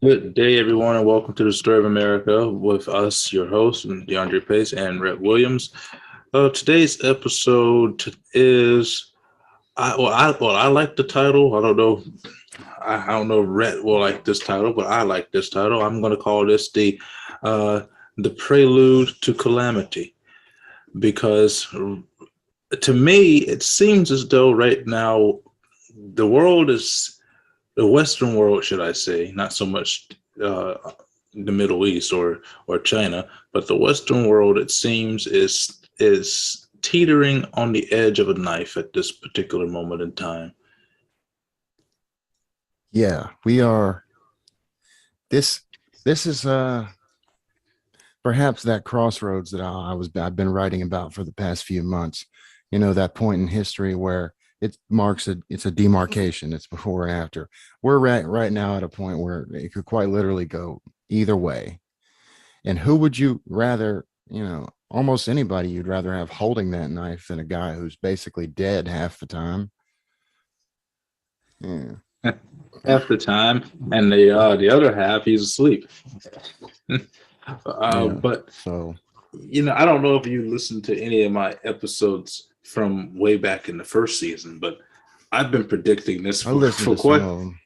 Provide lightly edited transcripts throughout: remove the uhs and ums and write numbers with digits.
Good day, everyone, and welcome to the Story of America with us, your host, DeAndre Pace and Rhett Williams. Today's episode is I like the title. I don't know. I don't know if Rhett will like this title, but I like this title. I'm going to call this uh, the Prelude to Calamity because to me it seems as though right now the world is the Western world, should I say, not so much uh, the Middle East or China, but the Western world, it seems, is teetering on the edge of a knife at this particular moment in time. Yeah, we are. This this is perhaps that crossroads that I've been writing about for the past few months. You know, that point in history where it's a demarcation. It's before and after. We're right now at a point where it could quite literally go either way. And who would you rather, almost anybody you'd rather have holding that knife than a guy who's basically dead half the time. Yeah. Half the time, and the other half he's asleep. Yeah. But So I don't know if you listened to any of my episodes from way back in the first season, but I've been predicting this I for, listened for to some quite of them.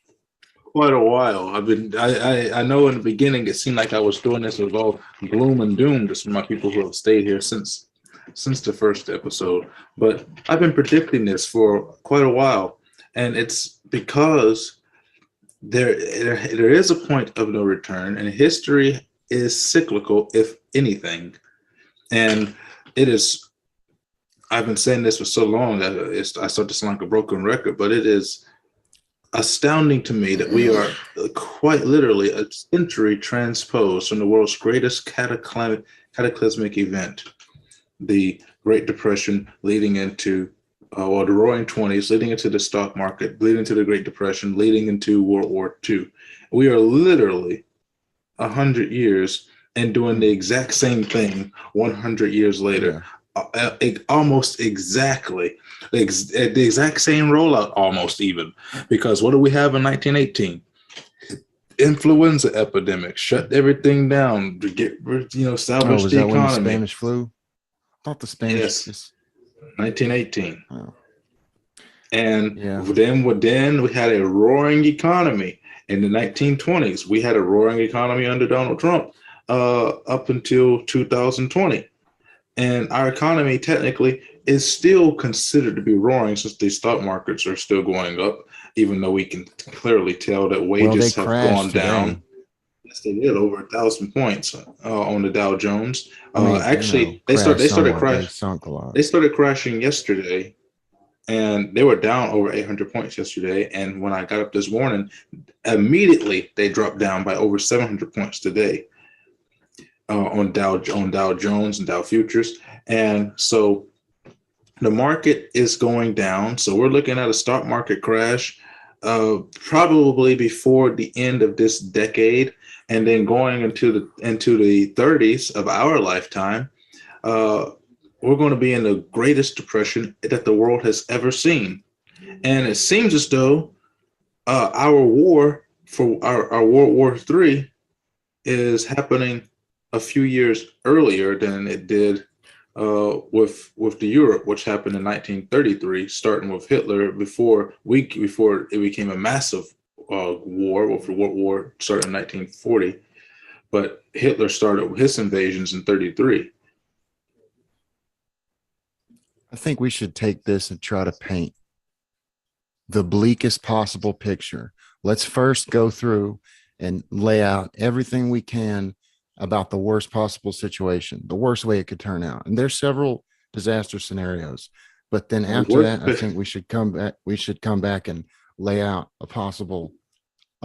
quite a while. I know in the beginning it seemed like I was doing this with all gloom and doom to some of my people who have stayed here since the first episode. But I've been predicting this for quite a while, and it's because there is a point of no return, and history is cyclical, if anything. And it is. I've been saying this for so long that I start to sound like a broken record, but it is astounding to me that we are quite literally a century transposed from the world's greatest cataclysmic event, the Great Depression, leading into or the Roaring Twenties, leading into the stock market, leading into the Great Depression, leading into World War II. We are literally 100 years and doing the exact same thing 100 years later, Yeah. almost exactly the exact same rollout, almost even, because what do we have in 1918? Influenza epidemic, shut everything down to get Oh, salvage was the that when the economy. Spanish flu? I thought the Spanish Yes, is 1918. oh, And yeah. then we had a roaring economy in the 1920s. We had a roaring economy under Donald Trump up until 2020. And our economy technically is still considered to be roaring since the stock markets are still going up, even though we can clearly tell that Well, they wages have crashed gone today. down. Yes, they did over 1,000 points on the Dow Jones. I mean, Actually, crashed somewhat. They sunk a lot. They started crashing yesterday, and they were down over 800 points yesterday. And when I got up this morning, immediately they dropped down by over 700 points today on Dow Jones and Dow futures. And so the market is going down. So we're looking at a stock market crash probably before the end of this decade, and then going into the 30s of our lifetime. Uh, we're going to be in the greatest depression that the world has ever seen. And it seems as though our war for our World War III is happening a few years earlier than it did with the Europe, which happened in 1933, starting with Hitler before it became a massive war. With the World War started in 1940, but Hitler started his invasions in 33. I think we should take this and try to paint the bleakest possible picture. Let's first go through and lay out everything we can about the worst possible situation, the worst way it could turn out. And there's several disaster scenarios. But then after Worst, that, I think we should come back and lay out a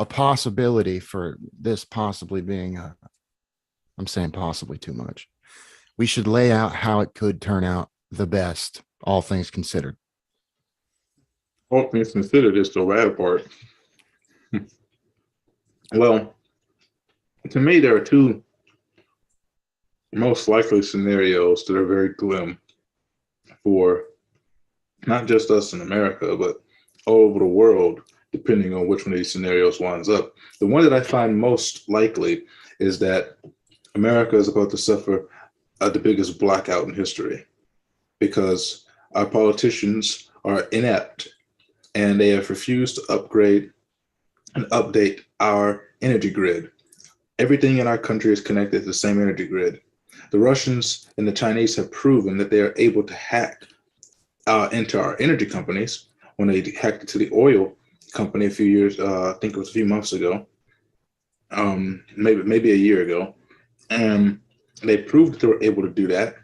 possibility for this possibly being a I'm saying possibly too much. We should lay out how it could turn out the best, all things considered. all things considered, is the bad part. Well, to me, there are two most likely scenarios that are very glim for not just us in America, but all over the world. depending on which one of these scenarios winds up. The one that I find most likely is that America is about to suffer the biggest blackout in history because our politicians are inept and they have refused to upgrade and update our energy grid. Everything in our country is connected to the same energy grid. The Russians and the Chinese have proven that they are able to hack into our energy companies when they hacked into the oil company a few years, I think it was a few months ago, maybe a year ago, and they proved that they were able to do that.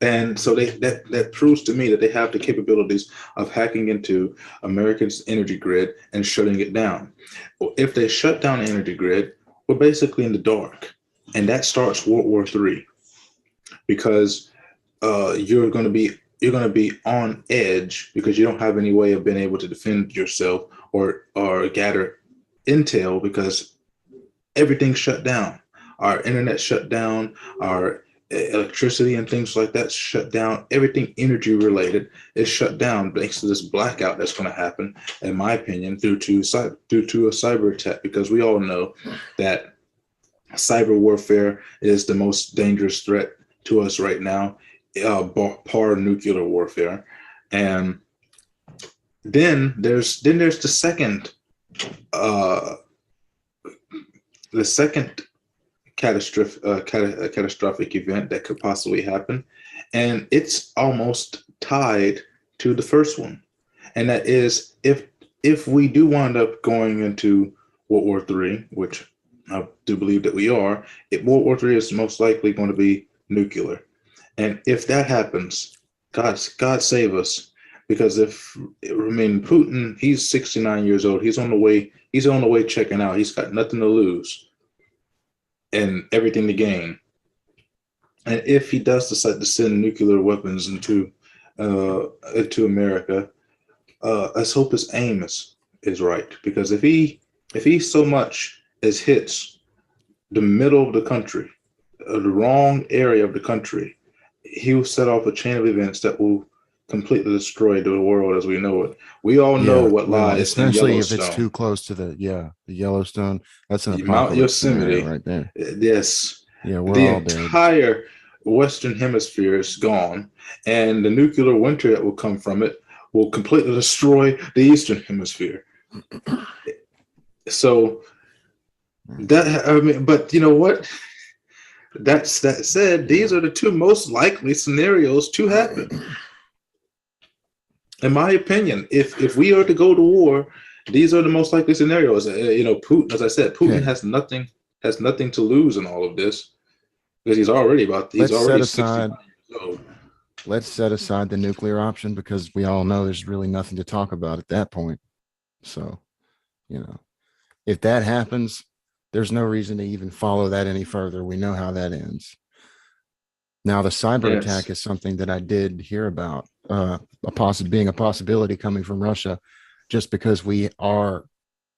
And so that proves to me that they have the capabilities of hacking into America's energy grid and shutting it down. Well, if they shut down the energy grid, we're basically in the dark, and that starts World War III because you're going to be on edge because you don't have any way of being able to defend yourself or gather intel because everything's shut down. Our internet shut down, our electricity and things like that shut down. Everything energy related is shut down thanks to this blackout that's going to happen, in my opinion, due to a cyber attack. Because we all know that cyber warfare is the most dangerous threat to us right now, par nuclear warfare. And then there's the second catastrophic event that could possibly happen, and it's almost tied to the first one, and that is if we do wind up going into World War III, which I do believe that we are, World War III is most likely going to be nuclear, and if that happens, God save us, because Putin, he's 69 years old, he's on the way checking out, he's got nothing to lose and everything to gain. And if he does decide to send nuclear weapons into America, let's hope his aim is right. Because if he so much as hits the middle of the country, the wrong area of the country, he will set off a chain of events that will completely destroy the world as we know it. We all know what lies especially in if it's too close to the Yellowstone. That's an Mount apocalypse Yosemite scenario right there. Yes. Yeah, we're The all dead. entire Western Hemisphere is gone, and the nuclear winter that will come from it will completely destroy the Eastern Hemisphere. So but you know what? That said, these are the two most likely scenarios to happen. In my opinion, if we are to go to war, these are the most likely scenarios. Putin, as I said, Putin has nothing to lose in all of this because he's already 69 years old. Let's set aside the nuclear option because we all know there's really nothing to talk about at that point. So, if that happens, there's no reason to even follow that any further. We know how that ends. Now, the cyber attack is something that I did hear about, being a possibility coming from Russia, just because we are,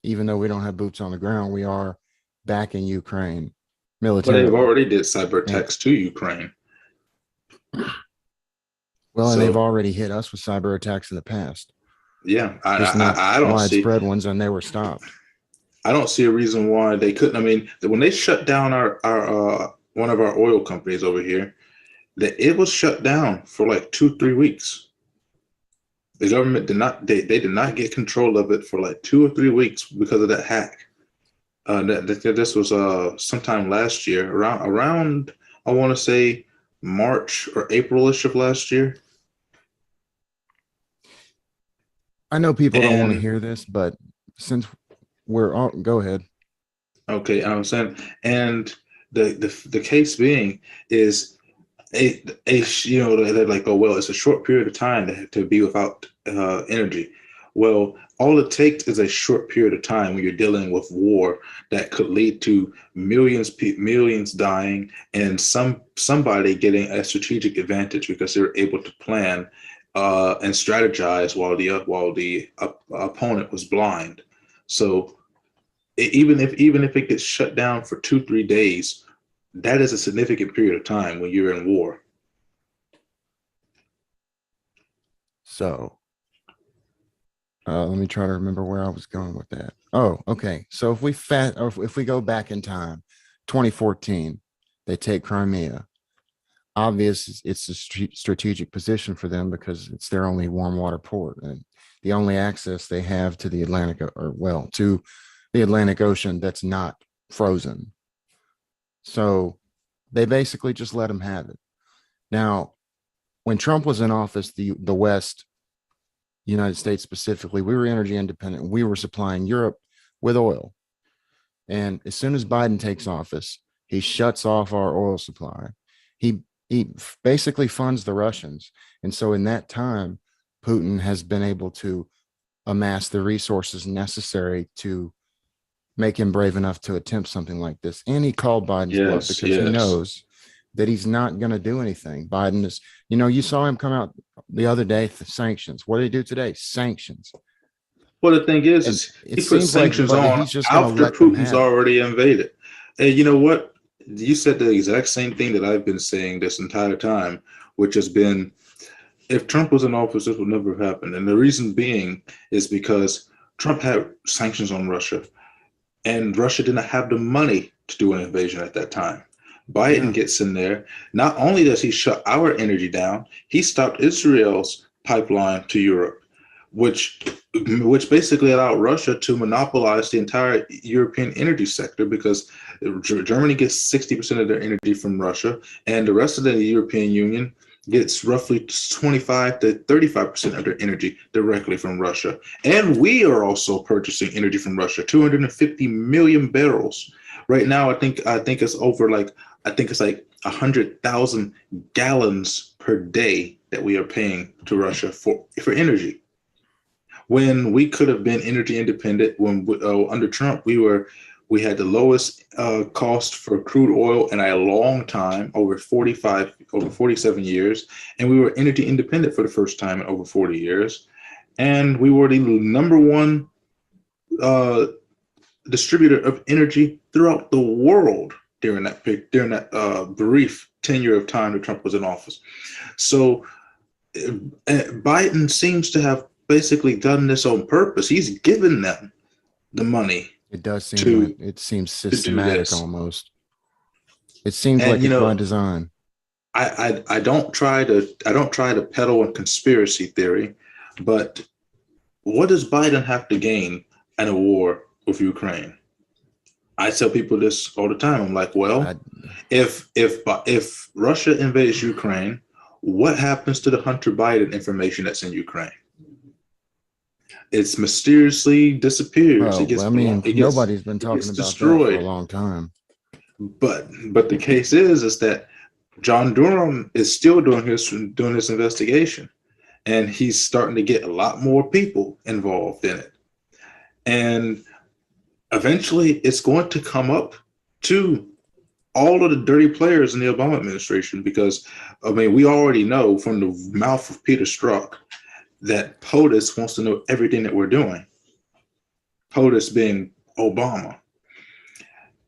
even though we don't have boots on the ground, we are backing Ukraine militarily. But they've already did cyber attacks to Ukraine. Well, and they've already hit us with cyber attacks in the past. Yeah, I don't widespread ones, and they were stopped. I don't see a reason why they couldn't. I mean, when they shut down our one of our oil companies over here, that it was shut down for like 2-3 weeks. The government did not get control of it for like 2 or 3 weeks because of that hack. This was sometime last year, around I want to say March or April-ish of last year. I know people don't want to hear this, but since go ahead. Okay, I'm saying, and the case being is they're like, oh well, it's a short period of time to be without energy. Well, all it takes is a short period of time when you're dealing with war that could lead to millions dying and somebody getting a strategic advantage because they're able to plan and strategize while the opponent was blind. So even if it gets shut down for 2-3 days, that is a significant period of time when you're in war. So Let me try to remember where I was going with that. Oh, okay. So if we go back in time, 2014, they take Crimea. Obvious, it's a strategic position for them because it's their only warm water port and the only access they have to the Atlantic, or well, to the Atlantic Ocean that's not frozen. So they basically just let them have it. Now, when Trump was in office, the West, United States specifically, we were energy independent. We were supplying Europe with oil. And as soon as Biden takes office, he shuts off our oil supply. He basically funds the Russians. And so in that time, Putin has been able to amass the resources necessary to make him brave enough to attempt something like this. And he called Biden's bluff Yes, because he yes. knows that he's not going to do anything. Biden is, you saw him come out the other day, sanctions. What did he do today? Sanctions. Well, the thing And is it he put seems like sanctions on he's just going to after let them Putin's have it. already invaded. And you know what? You said the exact same thing that I've been saying this entire time, which has been, if Trump was in office, this would never have happened. And the reason being is because Trump had sanctions on Russia, and Russia didn't have the money to do an invasion at that time. Biden Yeah. gets in there. Not only does he shut our energy down, he stopped Israel's pipeline to Europe, which which basically allowed Russia to monopolize the entire European energy sector because Germany gets 60% of their energy from Russia, and the rest of the European Union gets roughly 25 to 35% of their energy directly from Russia. And we are also purchasing energy from Russia, 250 million barrels. Right now, I think it's over like I think it's like 100,000 gallons per day that we are paying to Russia for energy. When we could have been energy independent, when under Trump we had the lowest cost for crude oil in a long time, over 47 years, and we were energy independent for the first time in over 40 years, and we were the number one uh, distributor of energy throughout the world during that brief tenure of time that Trump was in office. So Biden seems to have basically done this on purpose. He's given them the money It does seem like to it seems do systematic this. almost. It seems And like it's by design. I don't try to peddle a conspiracy theory, but what does Biden have to gain in a war with Ukraine? I tell people this all the time. I'm like, I well, if Russia invades Ukraine, what happens to the Hunter Biden information that's in Ukraine? It's mysteriously disappears. It well, gets I blown. mean, nobody's been It talking gets about that for a destroyed. long time. But the case is that John Durham is still doing his investigation, and he's starting to get a lot more people involved in it. And eventually, it's going to come up to all of the dirty players in the Obama administration because, I mean, we already know from the mouth of Peter Strzok that POTUS wants to know everything that we're doing. POTUS being Obama.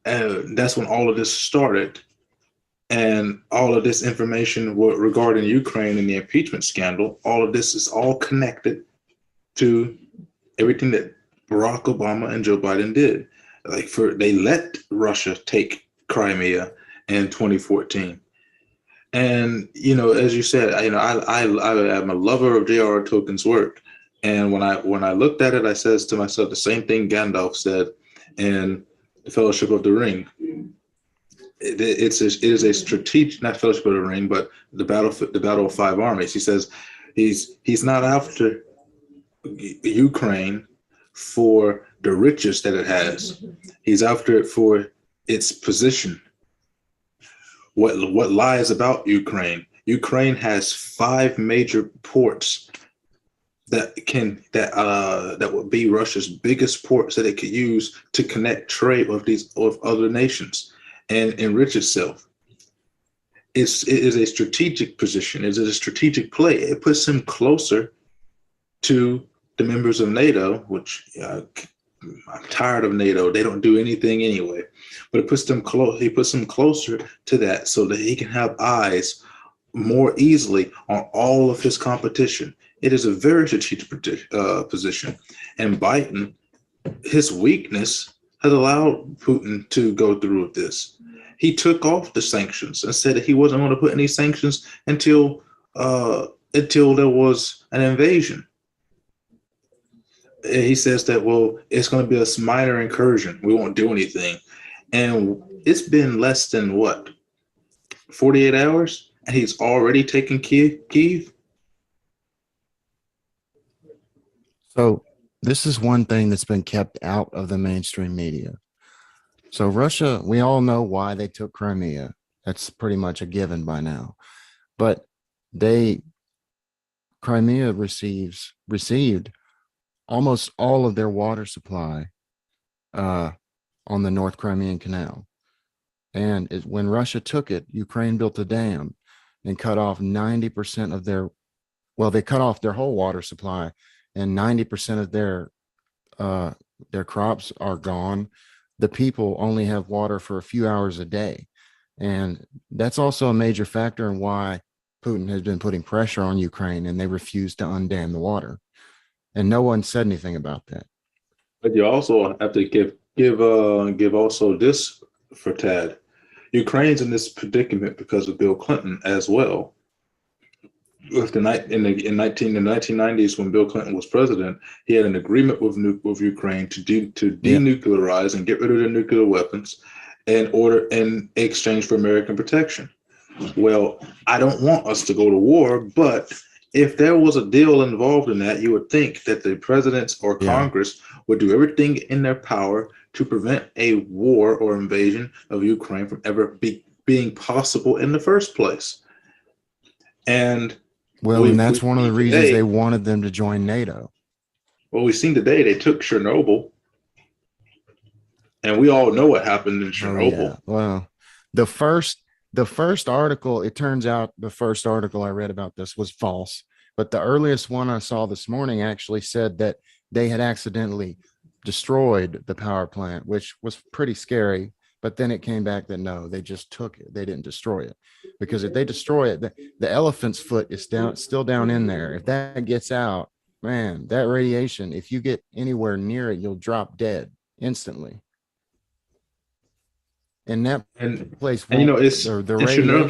And that's when all of this started. And all of this information regarding Ukraine and the impeachment scandal, all of this is all connected to everything that Barack Obama and Joe Biden did. They let Russia take Crimea in 2014. And as you said, I am a lover of J.R.R. Tolkien's work. And when I looked at it, I says to myself the same thing Gandalf said in the Fellowship of the Ring. It is a strategic, not Fellowship of the Ring, but the Battle of Five Armies. He says he's not after Ukraine for the riches that it has. He's after it for its position. What lies about Ukraine? Ukraine has 5 major ports that would be Russia's biggest ports that it could use to connect trade with other nations and enrich itself. It is a strategic position. It is a strategic play. It puts him closer to the members of NATO, which I'm tired of NATO. They don't do anything anyway. But it puts them close. He puts them closer to that so that he can have eyes more easily on all of his competition. It is a very strategic position. And Biden, his weakness has allowed Putin to go through with this. He took off the sanctions and said that he wasn't going to put any sanctions until there was an invasion. He says that, well, it's going to be a minor incursion. We won't do anything. And it's been less than what, 48 hours? And he's already taken Kyiv? So this is one thing that's been kept out of the mainstream media. So Russia, we all know why they took Crimea. That's pretty much a given by now. But Crimea received almost all of their water supply on the North Crimean Canal. And when Russia took it, Ukraine built a dam and cut off 90% of they cut off their whole water supply, and 90% of their crops are gone. The people only have water for a few hours a day. And that's also a major factor in why Putin has been putting pressure on Ukraine, and they refuse to undam the water. And no one said anything about that. But you also have to give also this for Tad. Ukraine's in this predicament because of Bill Clinton as well. With in the 1990s, when Bill Clinton was president, he had an agreement with Ukraine to denuclearize and get rid of their nuclear weapons in exchange for American protection. Well, I don't want us to go to war, but if there was a deal involved in that, you would think that the presidents or Congress would do everything in their power to prevent a war or invasion of Ukraine from ever being possible in the first place. And that's one of the reasons they wanted them to join NATO. Well, we've seen today they took Chernobyl, and we all know what happened in Chernobyl. Oh, yeah. Well, the first article, it turns out the first article I read about this was false, but the earliest one I saw this morning actually said that they had accidentally destroyed the power plant, which was pretty scary. But then it came back that no, they just took it. They didn't destroy it, because if they destroy it, the elephant's foot is still down in there. If that gets out, man, that radiation, if you get anywhere near it, you'll drop dead instantly. And that place, and it's the radiation will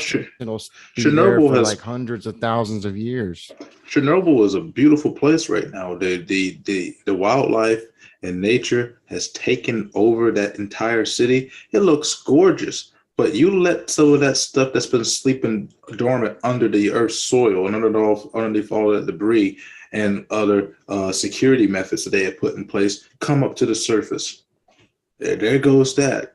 be there for like hundreds of thousands of years. Chernobyl is a beautiful place right now. The wildlife and nature has taken over that entire city. It looks gorgeous, but you let some of that stuff that's been sleeping dormant under the earth's soil and underneath all that debris and other security methods that they have put in place come up to the surface. There goes that.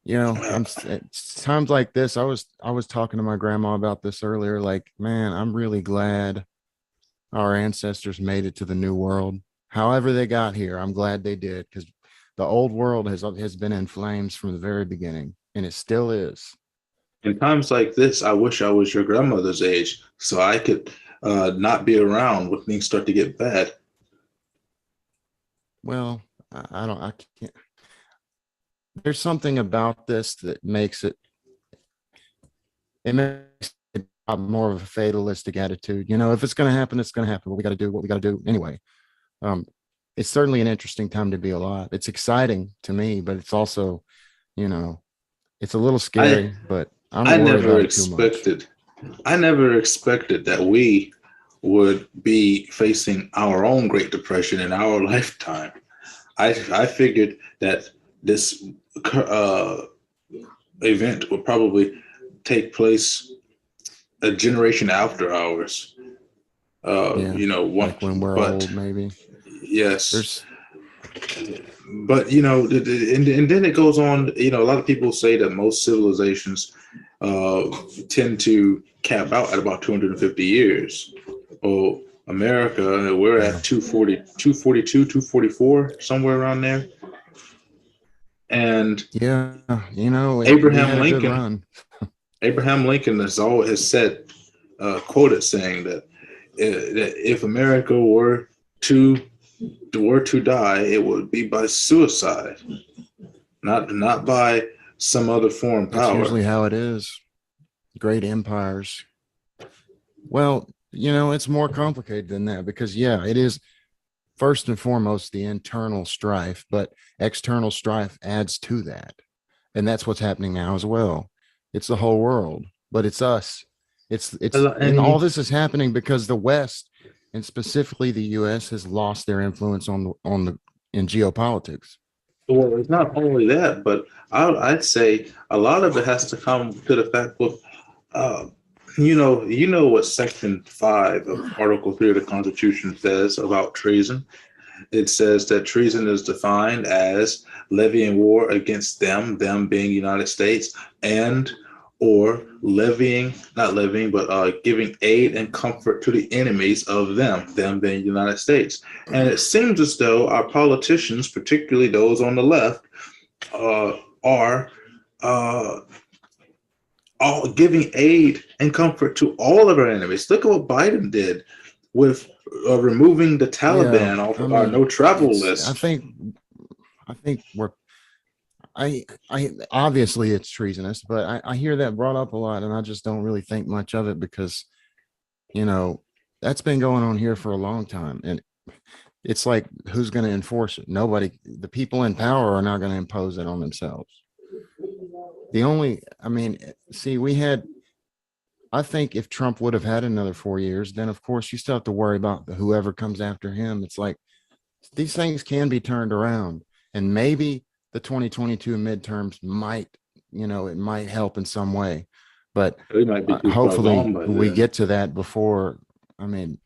You know, it's times like this. I was talking to my grandma about this earlier. Like, man, I'm really glad our ancestors made it to the new world. However they got here, I'm glad they did, because the old world has been in flames from the very beginning, and it still is. In times like this, I wish I was your grandmother's age, so I could not be around when things start to get bad. Well, I can't. There's something about this that makes it more of a fatalistic attitude. You know, if it's going to happen, it's going to happen. But we got to do what we got to do anyway. It's certainly an interesting time to be alive. It's exciting to me, but it's also, you know, it's a little scary. But I never expected that we would be facing our own Great Depression in our lifetime. I figured that this event would probably take place a generation after ours. You know, like when we're old, maybe. Yes. But you know, and then it goes on. You know, a lot of people say that most civilizations tend to cap out at about 250 years. Well, America, we're at 242, 244, somewhere around there. And yeah, you know, Abraham Lincoln has said, quoted saying that if America were to die, it would be by suicide, not by some other foreign power. That's usually how it is. Great empires Well, it's more complicated than that because, yeah, it is first and foremost the internal strife, but external strife adds to that. And that's what's happening now as well. It's the whole world, but it's us. And And all this is happening because the West, and specifically the US, has lost their influence in geopolitics. well, it's not only that, but I'd say a lot of it has to come to the fact of, uh, you know what Section 5 of Article 3 of the Constitution says about treason. It says that treason is defined as levying war against them being United States, and or levying, not levying, but giving aid and comfort to the enemies of them being the United States. And it seems as though our politicians, particularly those on the left, are uh, all giving aid and comfort to all of our enemies. Look at what Biden did with removing the Yeah, Taliban off I of our mean, no travel it's list. I think we're I obviously it's treasonous, but I hear that brought up a lot, and I just don't really think much of it because you know that's been going on here for a long time, and it's like who's going to enforce it? Nobody. The people in power are not going to impose it on themselves. The only, I mean, see, we had. I think if Trump would have had another 4 years, then of course you still have to worry about whoever comes after him. It's like these things can be turned around, and maybe the 2022 midterms might, it might help in some way, but We might be too far hopefully gone by we then. get to that before. I mean,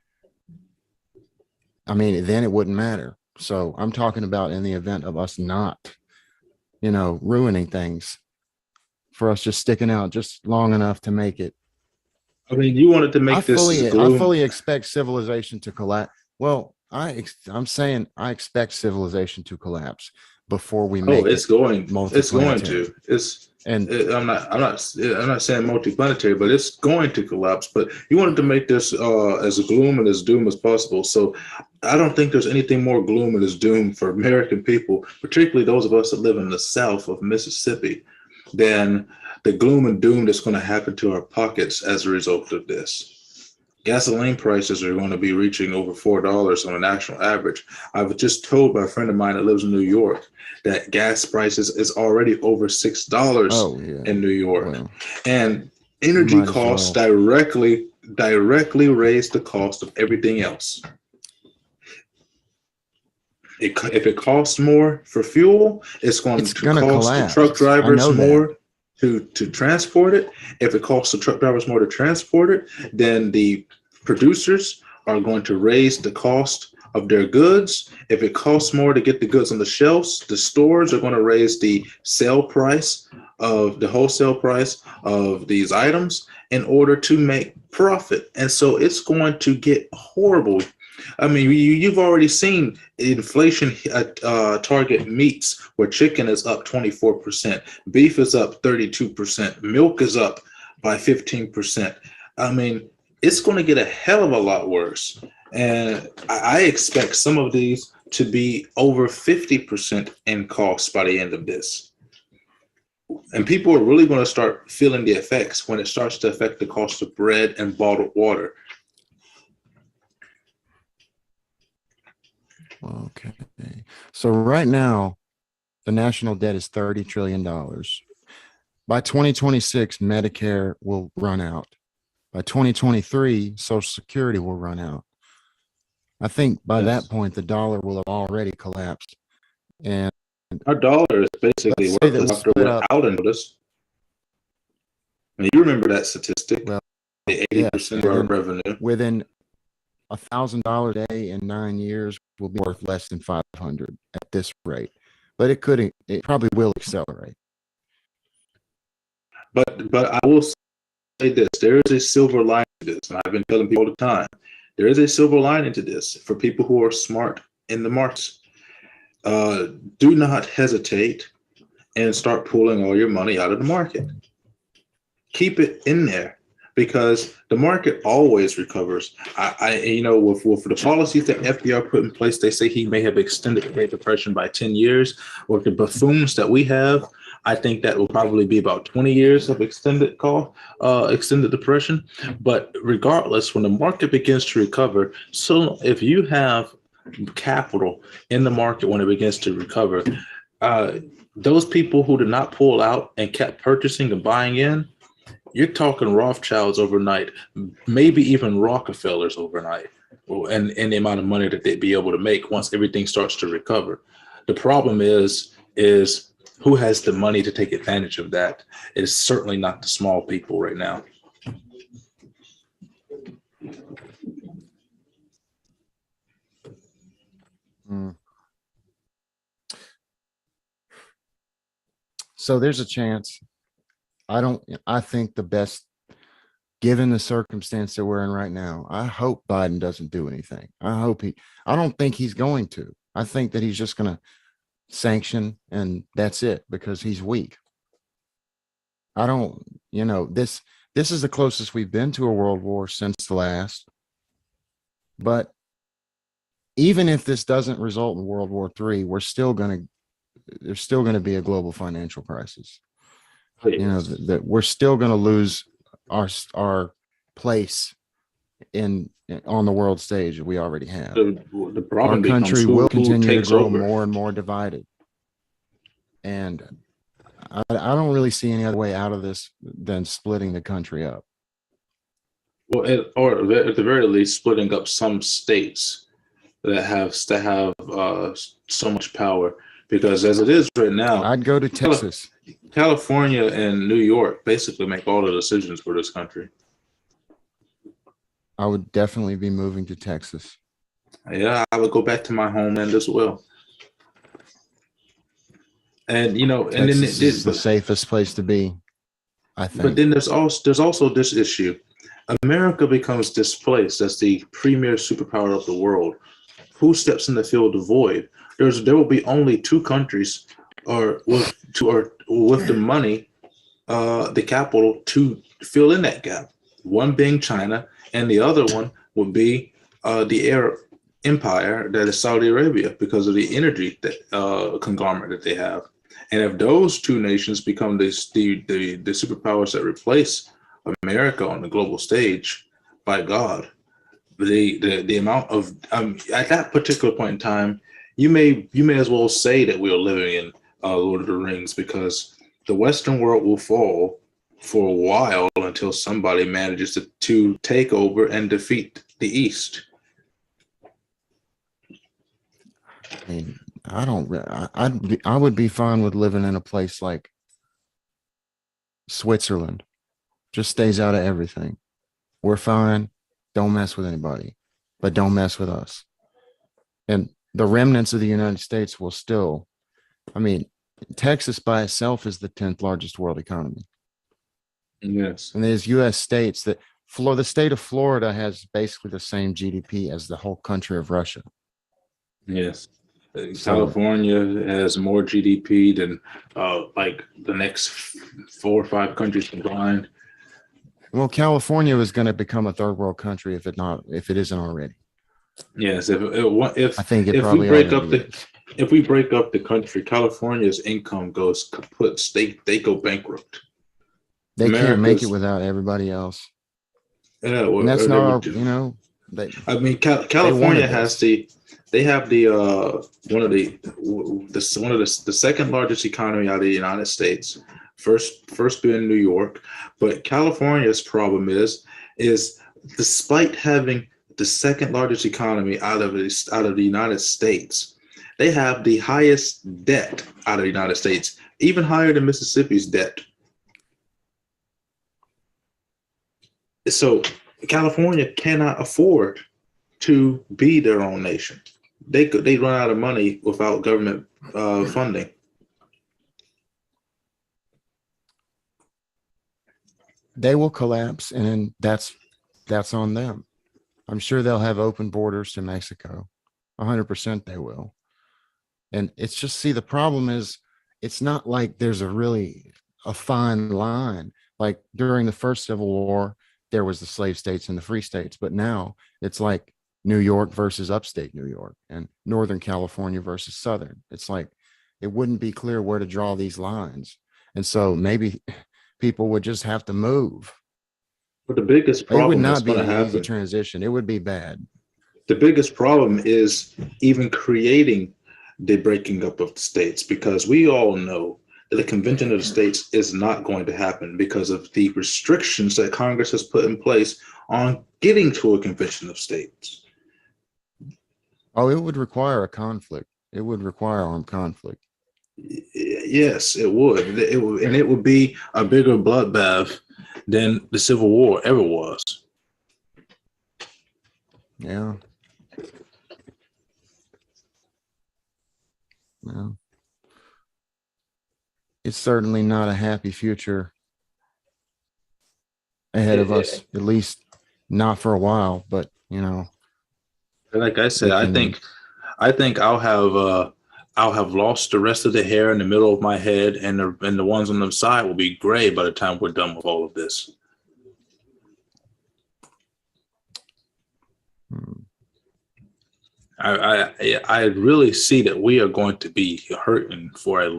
then it wouldn't matter. So I'm talking about in the event of us not, ruining things, for us just sticking out just long enough to make it. I mean, you wanted to make this as I gloom. fully expect civilization to collapse. Well, I'm saying I expect civilization to collapse before we Oh, make it it's going multiplanetary. to. It's. And I'm not saying multiplanetary, but it's going to collapse. But you wanted to make this as gloom and as doom as possible. So I don't think there's anything more gloom and as doom for American people, particularly those of us that live in the South of Mississippi, than the gloom and doom that's going to happen to our pockets as a result of this. Gasoline prices are going to be reaching over $4 on a national average. I was just told by a friend of mine that lives in New York that gas prices is already over $6 oh yeah, in New York, well, and you energy might as costs well. directly raise the cost of everything else. If it costs more for fuel, it's going It's to gonna cost the truck collapse. I drivers know that. more to transport it. If it costs the truck drivers more to transport it, then the producers are going to raise the cost of their goods. If it costs more to get the goods on the shelves, the stores are going to raise the sale price of the wholesale price of these items in order to make profit. And so it's going to get horrible. I mean, you've already seen inflation target meats where chicken is up 24%, beef is up 32%, milk is up by 15%. I mean, it's going to get a hell of a lot worse. And I expect some of these to be over 50% in cost by the end of this. And people are really going to start feeling the effects when it starts to affect the cost of bread and bottled water. Okay. So right now, the national debt is $30 trillion. By 2026, Medicare will run out. By 2023, Social Security will run out. I think by that Yes. point, the dollar will have already collapsed. And Our dollar is basically let's say that worthless we after split we're up. out and notice. I mean, you remember that statistic, Well, the yes, 80% of our within revenue. within $1,000 a day in 9 years will be worth less than 500 at this rate. But it probably will accelerate. But I will say this: there is a silver lining to this, and I've been telling people all the time. There is a silver lining to this for people who are smart in the markets. Uh, do not hesitate and start pulling all your money out of the market. Keep it in there because the market always recovers. With the policies that FDR put in place, they say he may have extended the Great Depression by 10 years. Or the buffoons that we have I think that will probably be about 20 years of extended depression. But regardless, when the market begins to recover, so if you have capital in the market when it begins to recover, uh, those people who did not pull out and kept purchasing and buying in, you're talking Rothschilds overnight, maybe even Rockefellers overnight, and the amount of money that they'd be able to make once everything starts to recover. The problem is who has the money to take advantage of that? It's certainly not the small people right now. Mm. So there's a chance. I think the best, given the circumstance that we're in right now, I hope Biden doesn't do anything. I don't think he's going to. I think that he's just going to sanction and that's it because he's weak. I don't, this is the closest we've been to a world war since the last. But even if this doesn't result in World War III, there's still going to be a global financial crisis. That we're still going to lose our place on the world stage. We already have. The problem our country who, will continue to grow over. more and more divided. And I don't really see any other way out of this than splitting the country up. Well, or at the very least, splitting up some states that have so much power. Because as it is right now, I'd go to Texas. California and New York basically make all the decisions for this country. I would definitely be moving to Texas. Yeah, I would go back to my homeland as well. And Texas is the safest place to be, I think. But then there's also this issue. America becomes displaced as the premier superpower of the world. Who steps in to fill the void? There will be only two countries, with the money, the capital to fill in that gap. One being China, and the other one would be the Arab empire that is Saudi Arabia, because of the energy conglomerate that they have. And if those two nations become the superpowers that replace America on the global stage, by God, the amount of at that particular point in time, you may as well say that we are living in Lord of the Rings, because the Western world will fall for a while until somebody manages to take over and defeat the East. I mean, I would be fine with living in a place like Switzerland. Just stays out of everything. We're fine. Don't mess with anybody, but don't mess with us. And the remnants of the United States will still, Texas by itself is the 10th largest world economy. Yes. And there's U.S. states that the state of Florida has basically the same GDP as the whole country of Russia. Yes. California has more GDP than like the next 4 or 5 countries combined. Well, California is going to become a third world country if it isn't already. Yes, if I think it if probably if we break up the country, California's income goes kaput. They go bankrupt. They can't make it without everybody else. Yeah, well, and that's not California has they have one of the second largest economy out of the United States. First being New York, but California's problem is despite having the second largest economy out of the United States, they have the highest debt out of the United States, even higher than Mississippi's debt. So California cannot afford to be their own nation. They run out of money without government funding. They will collapse, and that's on them. I'm sure they'll have open borders to Mexico. 100% they will. And it's just, the problem is, it's not like there's a fine line. Like during the first Civil War, there was the slave states and the free states, but now it's like New York versus upstate New York and Northern California versus Southern. It's like, it wouldn't be clear where to draw these lines. And so maybe people would just have to move. But the biggest It would problem that's not be going to an easy happen, transition. It would be bad. the biggest problem is even creating the breaking up of the states, because we all know that the convention of the states is not going to happen because of the restrictions that Congress has put in place on getting to a convention of states. Oh, it would require a conflict. It would require armed conflict. Yes, it would. And it would be a bigger bloodbath than the Civil War ever was. Yeah. Yeah. It's certainly not a happy future ahead of us, at least not for a while, but Like I said, I think I'll have lost the rest of the hair in the middle of my head, and the ones on the side will be gray by the time we're done with all of this. I really see that we are going to be hurting for a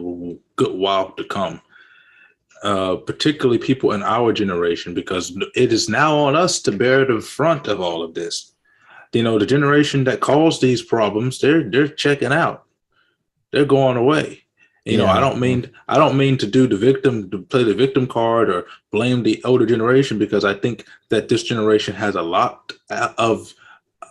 good while to come, particularly people in our generation, because it is now on us to bear the front of all of this. The generation that caused these problems, they're checking out. They're going away. I don't mean to play the victim card or blame the older generation, because I think that this generation has a lot of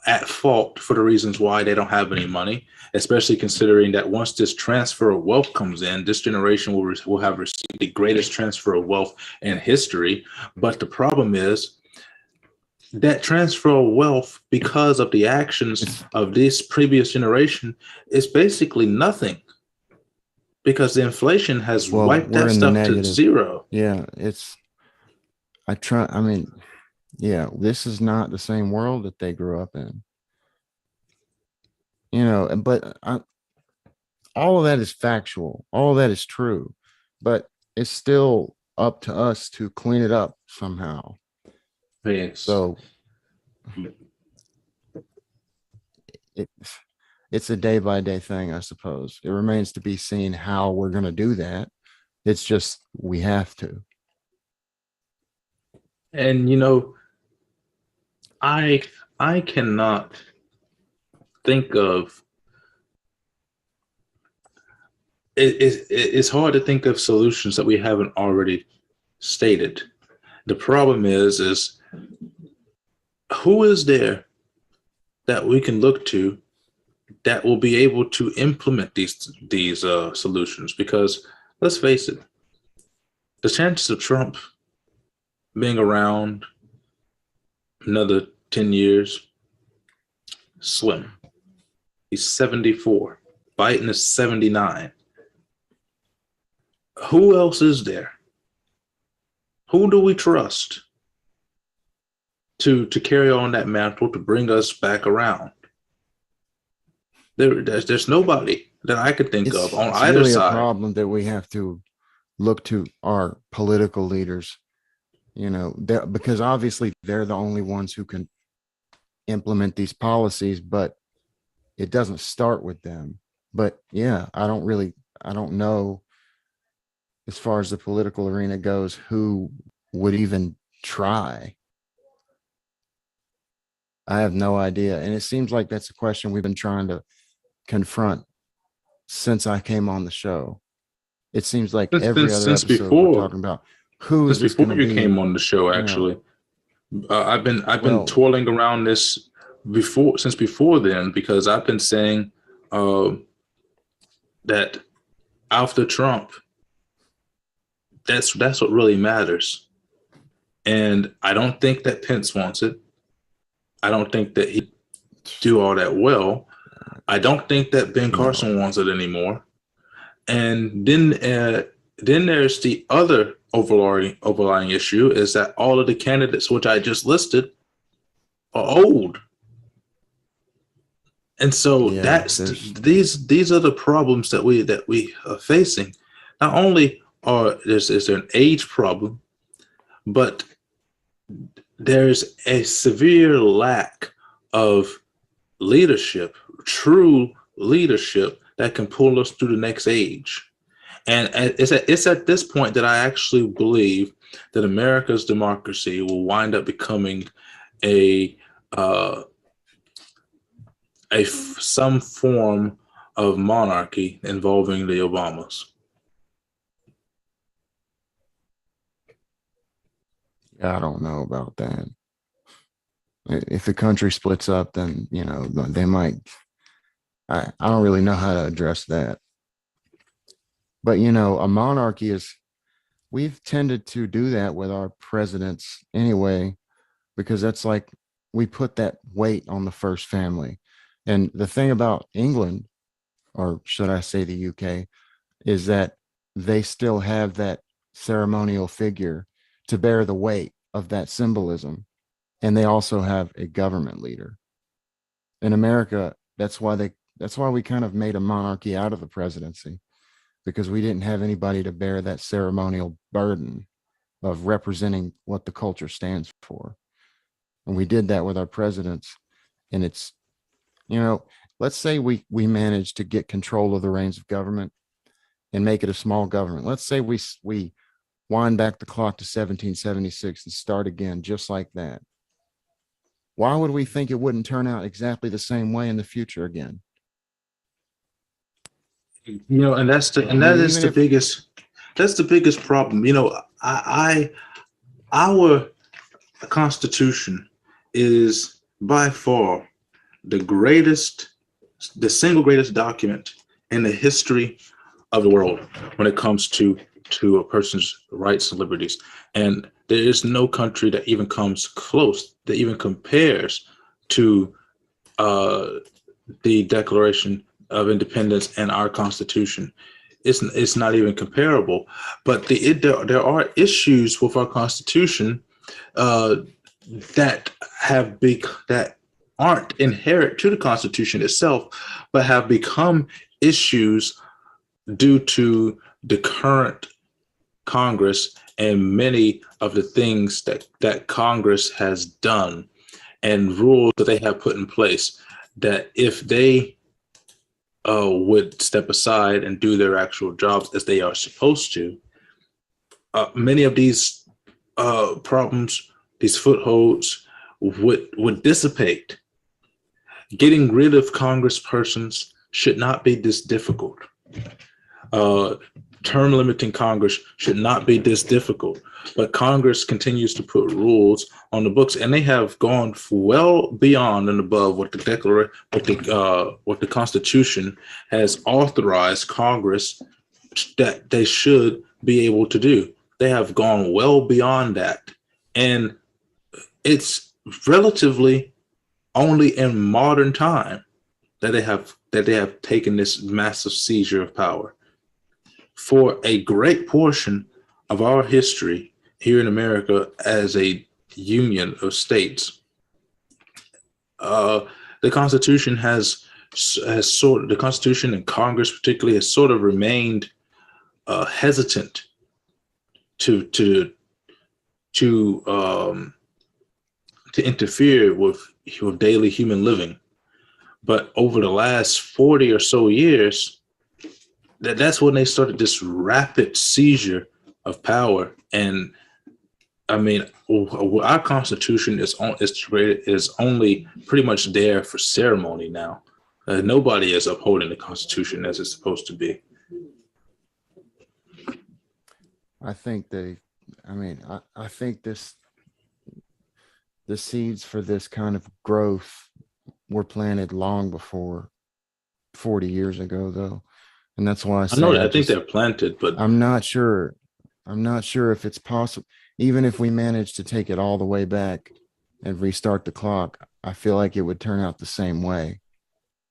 at fault for the reasons why they don't have any money, especially considering that once this transfer of wealth comes in, this generation will have received the greatest transfer of wealth in history. But the problem is that transfer of wealth, because of the actions of this previous generation, is basically nothing, because the inflation has wiped that stuff to zero. Yeah, this is not the same world that they grew up in. But all of that is factual. All of that is true, but it's still up to us to clean it up somehow. Yes. So it's a day by day thing, I suppose. It remains to be seen how we're going to do that. It's just we have to. And I cannot think of it's hard to think of solutions that we haven't already stated. The problem is who is there that we can look to that will be able to implement these solutions? Because let's face it, the chances of Trump being around another 10 years, slim. He's 74. Biden is 79. Who else is there? Who do we trust to carry on that mantle, to bring us back around? There's nobody that I could think of on either really side. A problem that we have to look to our political leaders, because obviously they're the only ones who can implement these policies, but it doesn't start with them. But yeah, I don't know, as far as the political arena goes, who would even try. I have no idea. And it seems like that's a question we've been trying to confront since I came on the show. It seems like every other episode before, we're talking about who is this going to be. Before you came on the show, actually, I've been toiling around this since before then, because I've been saying that after Trump, that's what really matters. And I don't think that Pence wants it. I don't think that he do all that well. I don't think that Ben Carson wants it anymore. And then there's the other overlying issue, is that all of the candidates which I just listed are old. And so these are the problems that we are facing. Not only is there an age problem, but there's a severe lack of leadership, true leadership, that can pull us through the next age. And it's at this point that I actually believe that America's democracy will wind up becoming a uh, some form of monarchy involving the Obamas. I don't know about that. If the country splits up, then they might. I don't really know how to address that. But a monarchy is, we've tended to do that with our presidents anyway, because that's like we put that weight on the first family. And the thing about England, or should I say the UK, is that they still have that ceremonial figure to bear the weight of that symbolism. And they also have a government leader. In America, that's why we kind of made a monarchy out of the presidency, because we didn't have anybody to bear that ceremonial burden of representing what the culture stands for. And we did that with our presidents. And it's, let's say we managed to get control of the reins of government and make it a small government. Let's say we wind back the clock to 1776 and start again just like that. Why would we think it wouldn't turn out exactly the same way in the future again? And that is the biggest problem. Our Constitution is by far the single greatest document in the history of the world when it comes to a person's rights and liberties. And there is no country that even comes close, that even compares to the Declaration of Independence and our Constitution. It's not even comparable. But there are issues with our Constitution that that aren't inherent to the Constitution itself, but have become issues due to the current Congress and many of the things that Congress has done and rules that they have put in place, that if they would step aside and do their actual jobs as they are supposed to, many of these problems, these footholds, would dissipate. Getting rid of congresspersons should not be this difficult. Term limiting Congress should not be this difficult, but Congress continues to put rules on the books, and they have gone well beyond and above what the Constitution has authorized Congress that they should be able to do. They have gone well beyond that, and it's relatively only in modern time that they have taken this massive seizure of power. For a great portion of our history here in America as a union of states, the Constitution the Constitution and Congress particularly has sort of remained hesitant to interfere with daily human living. But over the last 40 or so years, that's when they started this rapid seizure of power. And I mean, our Constitution is only pretty much there for ceremony now. Nobody is upholding the Constitution as it's supposed to be. I think I think the seeds for this kind of growth were planted long before 40 years ago, though. And that's why I know that. I think they're planted, but I'm not sure. I'm not sure if it's possible. Even if we managed to take it all the way back and restart the clock, I feel like it would turn out the same way,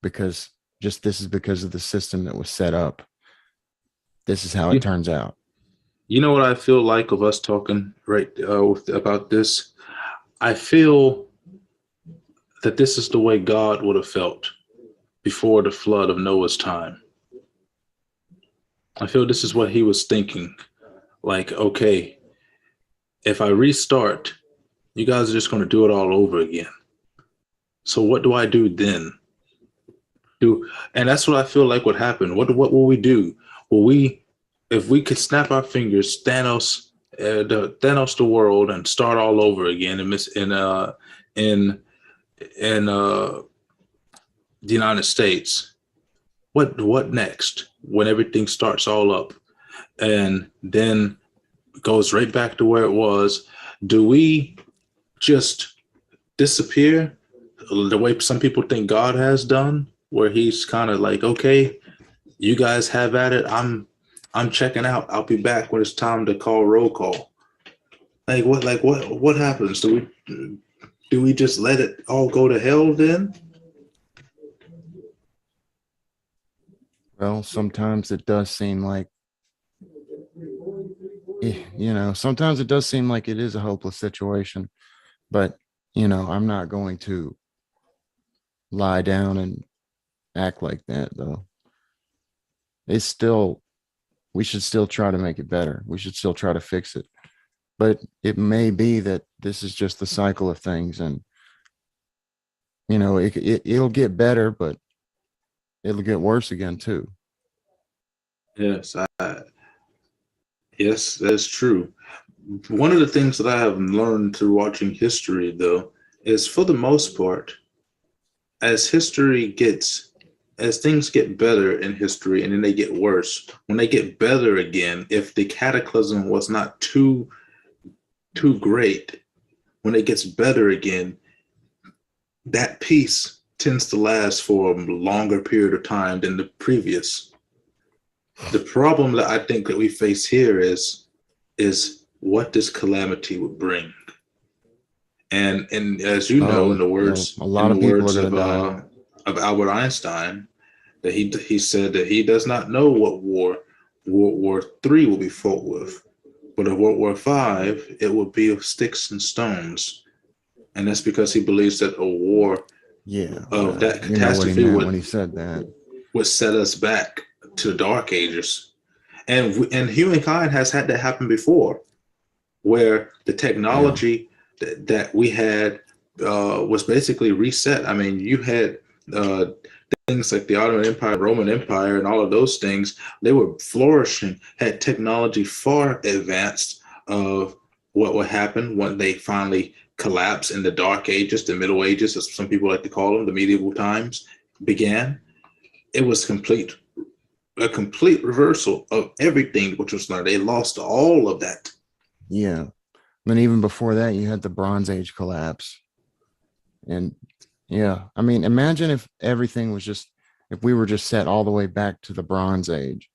because this is because of the system that was set up. This is how it turns out. You know what I feel like of us talking about this? I feel that this is the way God would have felt before the flood of Noah's time. I feel this is what he was thinking. Like, okay, if I restart, you guys are just going to do it all over again. So what do I do then? And that's what I feel like would happen. What will we do? Will we if we could snap our fingers, Thanos the world, and start all over again in the United States, what next when everything starts all up and then goes right back to where it was? Do we just disappear the way some people think God has done, where he's kind of like, okay, you guys have at it. I'm checking out. I'll be back when it's time to call roll call. What happens? Do we just let it all go to hell then? Well, sometimes it does seem like, sometimes it does seem like it is a hopeless situation, but, I'm not going to lie down and act like that, though. It's still, we should still try to make it better. We should still try to fix it. But it may be that this is just the cycle of things, and it'll get better, but it'll get worse again too. Yes, yes, that's true. One of the things that I have learned through watching history, though, is for the most part, as history gets, as things get better in history and then they get worse, when they get better again, if the cataclysm was not too great, when it gets better again, that peace tends to last for a longer period of time than the previous. The problem that I think that we face here is what this calamity would bring. And as you know, in the words a lot of people are going to die. Of Albert Einstein, that he said that he does not know what World War III will be fought with, but in World War V it will be of sticks and stones, and that's because he believes that a war of that catastrophe, you know what he meant when he said that, would set us back to the dark ages. And humankind has had that happen before, where the technology that we had was basically reset. I mean, you had things like the Ottoman Empire, Roman Empire, and all of those things. They were flourishing, had technology far advanced of what would happen when they finally collapse in the Dark Ages, the Middle Ages, as some people like to call them, the medieval times began. It was a complete reversal of everything which was learned. They lost all of that. Yeah. Then even before that, you had the Bronze Age collapse. And I mean, imagine if everything was if we were just set all the way back to the Bronze Age.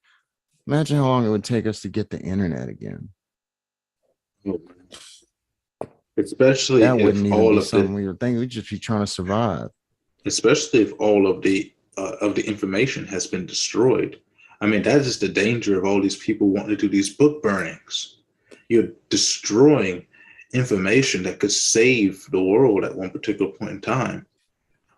Imagine how long it would take us to get the internet again. Especially that if wouldn't even all be of something we were thinking. We'd just be trying to survive. Especially if all of the information has been destroyed. I mean, that is the danger of all these people wanting to do these book burnings. You're destroying information that could save the world at one particular point in time.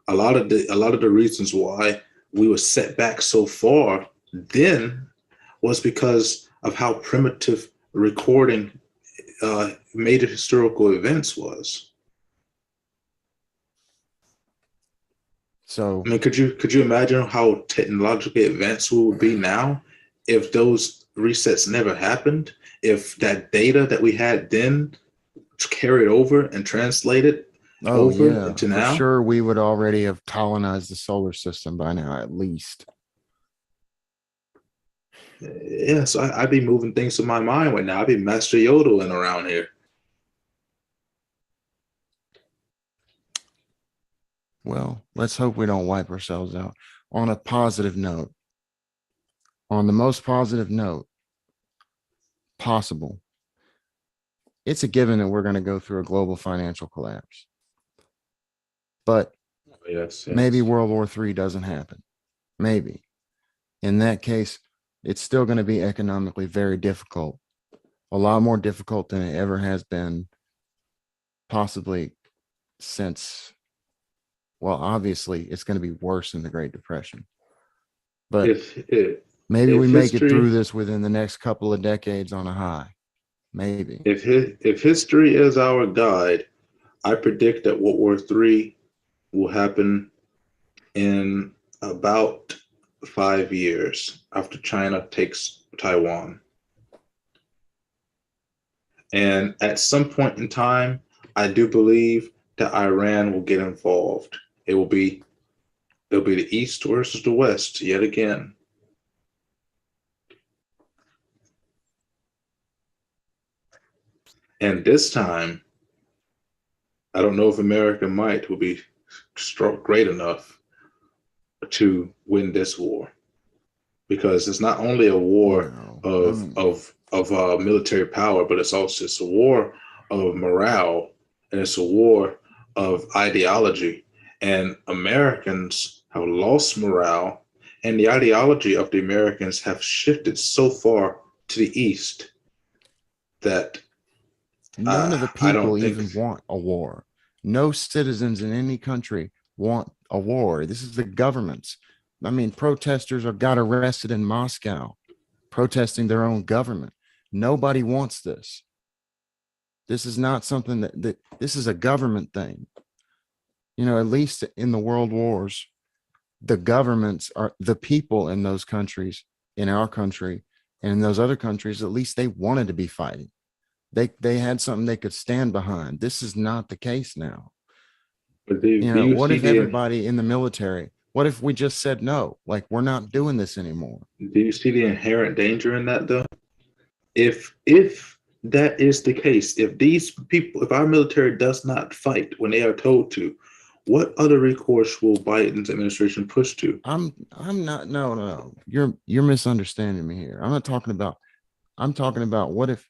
A lot of the reasons why we were set back so far then was because of how primitive recording major historical events was. So I mean, could you imagine how technologically advanced we would be now if those resets never happened? If that data that we had then carried over and translated over into now? For sure, we would already have colonized the solar system by now, at least. Yeah, so I'd be moving things to my mind right now. I'd be Master Yodeling around here. Well, let's hope we don't wipe ourselves out. On a positive note, on the most positive note possible, it's a given that we're going to go through a global financial collapse. But yes. Maybe World War III doesn't happen. Maybe. In that case, it's still going to be economically very difficult, a lot more difficult than it ever has been, possibly since, well, obviously, it's going to be worse than the Great Depression. But maybe we make it through this within the next couple of decades on a high. Maybe. If history is our guide, I predict that World War III will happen in about 5 years after China takes Taiwan. And at some point in time, I do believe that Iran will get involved. It'll be the East versus the West yet again. And this time, I don't know if American might will be great enough to win this war, because it's not only a war No, of military power, but it's a war of morale, and it's a war of ideology. And Americans have lost morale, and the ideology of the Americans have shifted so far to the east that none of the I don't people think even want a war. No citizens in any country want a war. This is the government's. I mean, protesters are got arrested in Moscow protesting their own government. Nobody wants this. This is not something that this is a government thing. You know, at least in the world wars, the governments are the people in those countries, in our country, and in those other countries, at least they wanted to be fighting. They had something they could stand behind. This is not the case now. but You do know, you what see if everybody in the military, what if we just said no, like we're not doing this anymore? the inherent danger in that though? If that is the case, if these people, if our military does not fight when they are told to, what other recourse will Biden's administration push to? I'm not, no. You're misunderstanding me here. I'm talking about what if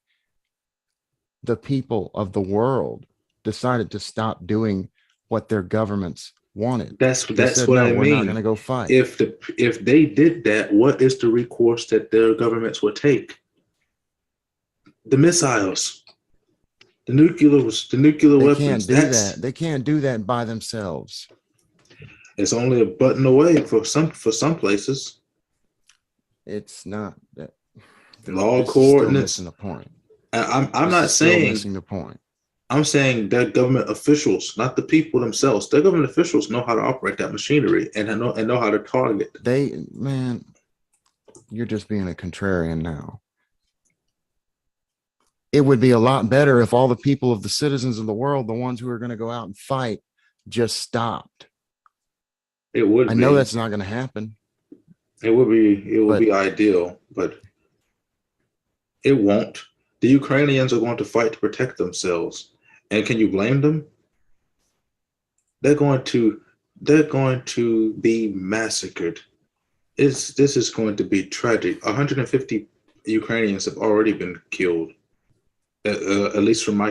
the people of the world decided to stop doing what their governments wanted. They That's said, what no, I we're not going mean. to go fight. If they did that, what is the recourse that their governments would take? The missiles, the nuclear They weapons. can't do that. They can't do that by themselves. It's only a button away for some places. It's not that. Law This is still missing coordinates. the point. I'm This not is still saying missing the point. I'm saying that government officials, not the people themselves, their government officials know how to operate that machinery and know how to target. Man, you're just being a contrarian now. It would be a lot better if all the people of the citizens of the world, the ones who are going to go out and fight, just stopped. It would I know be. that's not going to happen, It would be. It would but be ideal, but it won't. The Ukrainians are going to fight to protect themselves, and can you blame them? They're going to. They're going to be massacred. This is going to be tragic. 150 Ukrainians have already been killed. At least from my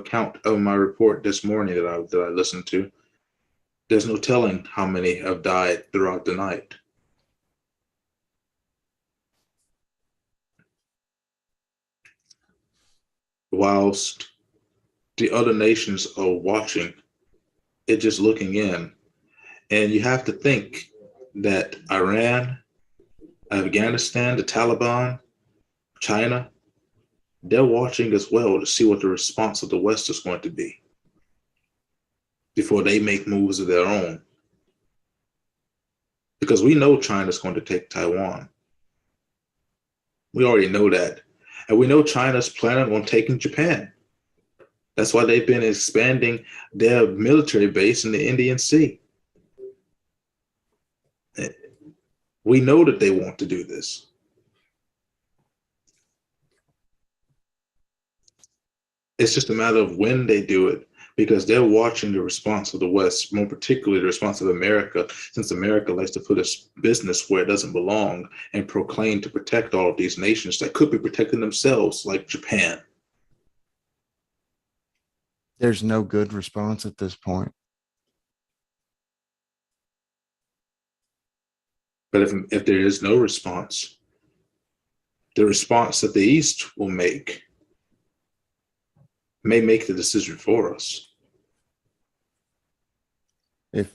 count of my report this morning that I listened to. There's no telling how many have died throughout the night. Whilst the other nations are watching, it just looking in. And you have to think that Iran, Afghanistan, the Taliban, China, they're watching as well to see what the response of the West is going to be before they make moves of their own. Because we know China's going to take Taiwan. We already know that. And we know China's planning on taking Japan. That's why they've been expanding their military base in the Indian Sea. We know that they want to do this. It's just a matter of when they do it, because they're watching the response of the West, more particularly the response of America, since America likes to put its business where it doesn't belong and proclaim to protect all of these nations that could be protecting themselves, like Japan. there's no good response at this point. But if there is no response, the response that the East will make may make the decision for us. If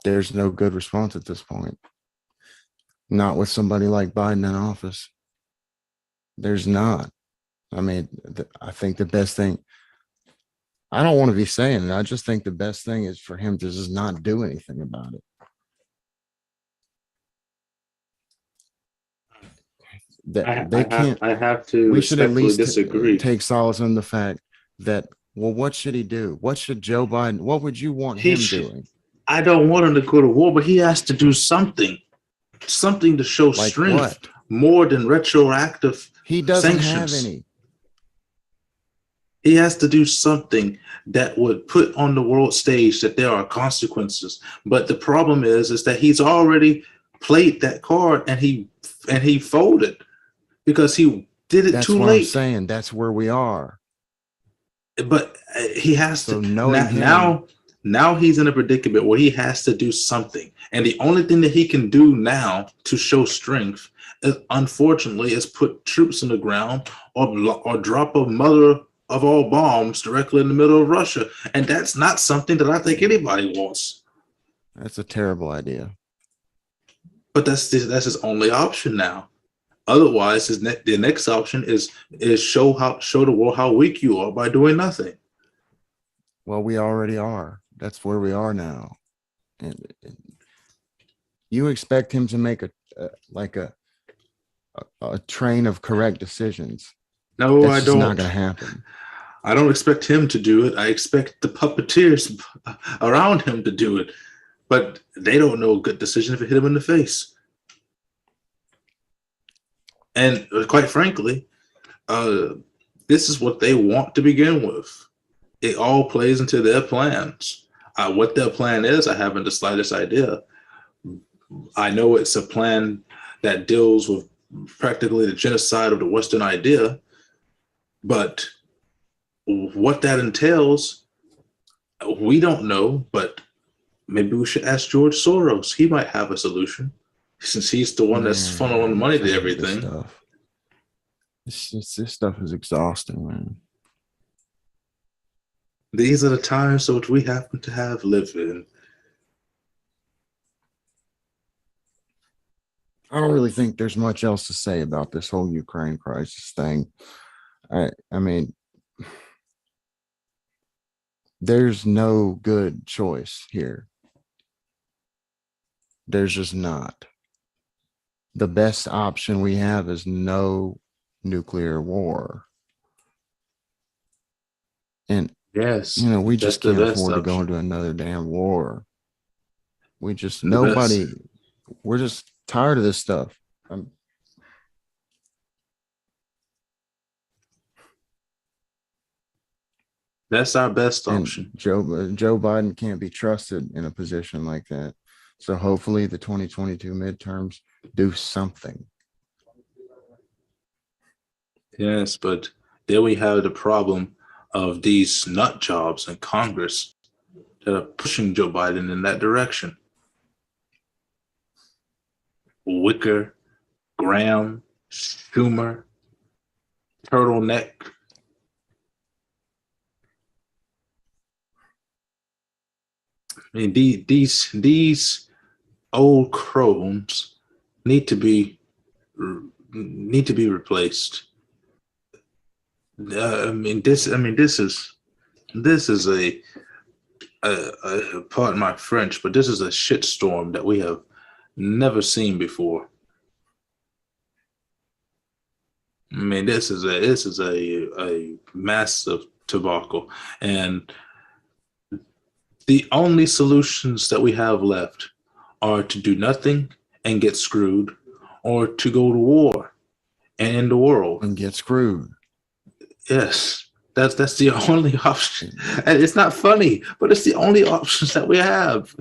there's no good response at this point, not with somebody like Biden in office. There's not. I mean, I think the best thing, I don't want to be saying it. I just think the best thing is for him to just not do anything about it. That they can't. I have to We should at respectfully least disagree. take solace in the fact that, well, what should he do? What should Joe Biden? What would you want He him should, doing? I don't want him to go to war, but he has to do something, something to show Like strength what? more than retroactive He doesn't have sanctions. any. He has to do something that would put on the world stage that there are consequences. But the problem is that he's already played that card and he folded because he did it That's too what I'm late. saying. That's where we are. But he has So to knowing now, him, now he's in a predicament where he has to do something, and the only thing that he can do now to show strength is, unfortunately, is put troops in the ground or drop a mother of all bombs directly in the middle of Russia, and that's not something that I think anybody wants. that's a terrible idea. But that's his only option now. Otherwise, the next option is show the world how weak you are by doing nothing. Well, we already are. That's where we are now. And you expect him to make like a train of correct decisions. No, That's I just not don't. going to happen. I don't expect him to do it. I expect the puppeteers around him to do it. But they don't know a good decision if it hit him in the face. And quite frankly, this is what they want to begin with. It all plays into their plans. What their plan is, I haven't the slightest idea. I know it's a plan that deals with practically the genocide of the Western idea, but what that entails, we don't know, but maybe we should ask George Soros. He might have a solution since he's the one that's funneling money to everything. This stuff is exhausting, man. These are the times which we happen to have lived in. I don't really think there's much else to say about this whole Ukraine crisis thing. I mean, there's no good choice here. There's just not. The best option we have is no nuclear war. And yes, we just can't afford to go into another damn war. We're just tired of this stuff. That's our best option. Joe Biden can't be trusted in a position like that. So hopefully the 2022 midterms do something. Yes, but then we have the problem of these nut jobs in Congress that are pushing Joe Biden in that direction. Wicker, Graham, Schumer, Turtleneck. I mean, these old crones need to be replaced. This is a pardon my French, but this is a shitstorm that we have never seen before. I mean, this is a massive debacle, and the only solutions that we have left are to do nothing and get screwed, or to go to war and end the world and get screwed. Yes, that's the only option, and it's not funny, but it's the only options that we have.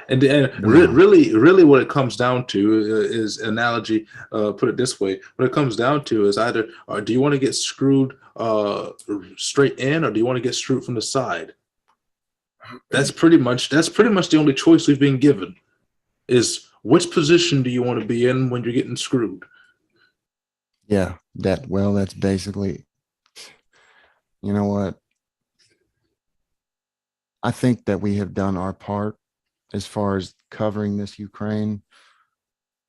And really, what it comes down to is analogy. Put it this way: what it comes down to is either do you want to get screwed straight in, or do you want to get screwed from the side? That's pretty much the only choice we've been given. Is which position do you want to be in when you're getting screwed? Yeah, that's basically, you know what? I think that we have done our part as far as covering this Ukraine,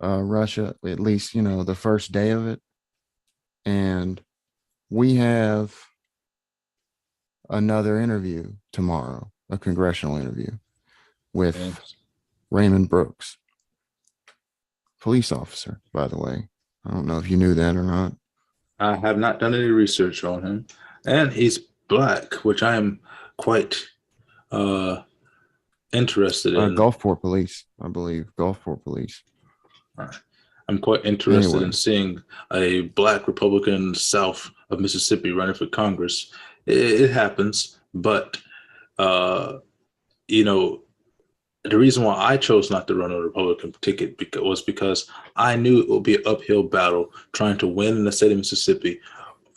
Russia, at least, the first day of it. And we have another interview tomorrow, a congressional interview with Yes. Raymond Brooks, police officer, by the way. I don't know if you knew that or not. I have not done any research on him, and he's black, which I am quite uh, interested in. Gulfport police, I believe. Gulfport police. I'm quite interested in Anyway, seeing a black Republican south of Mississippi running for Congress. It happens, but uh, you know, the reason why I chose not to run a Republican ticket was because I knew it would be an uphill battle trying to win in the state of Mississippi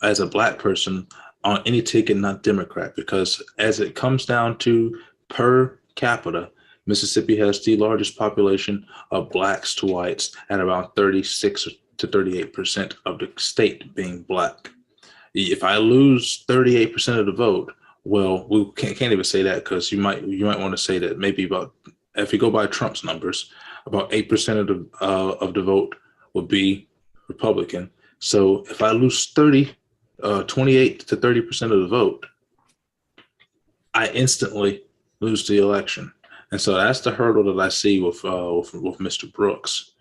as a black person on any ticket, not Democrat. Because as it comes down to per capita, Mississippi has the largest population of blacks to whites at around 36 to 38% of the state being black. If I lose 38% of the vote, well, we can't even say that because you might want to say that maybe about, if you go by Trump's numbers, about 8% of the vote would be Republican. So if I lose 28 to 30% of the vote, I instantly lose the election. And so that's the hurdle that I see with Mr. Brooks.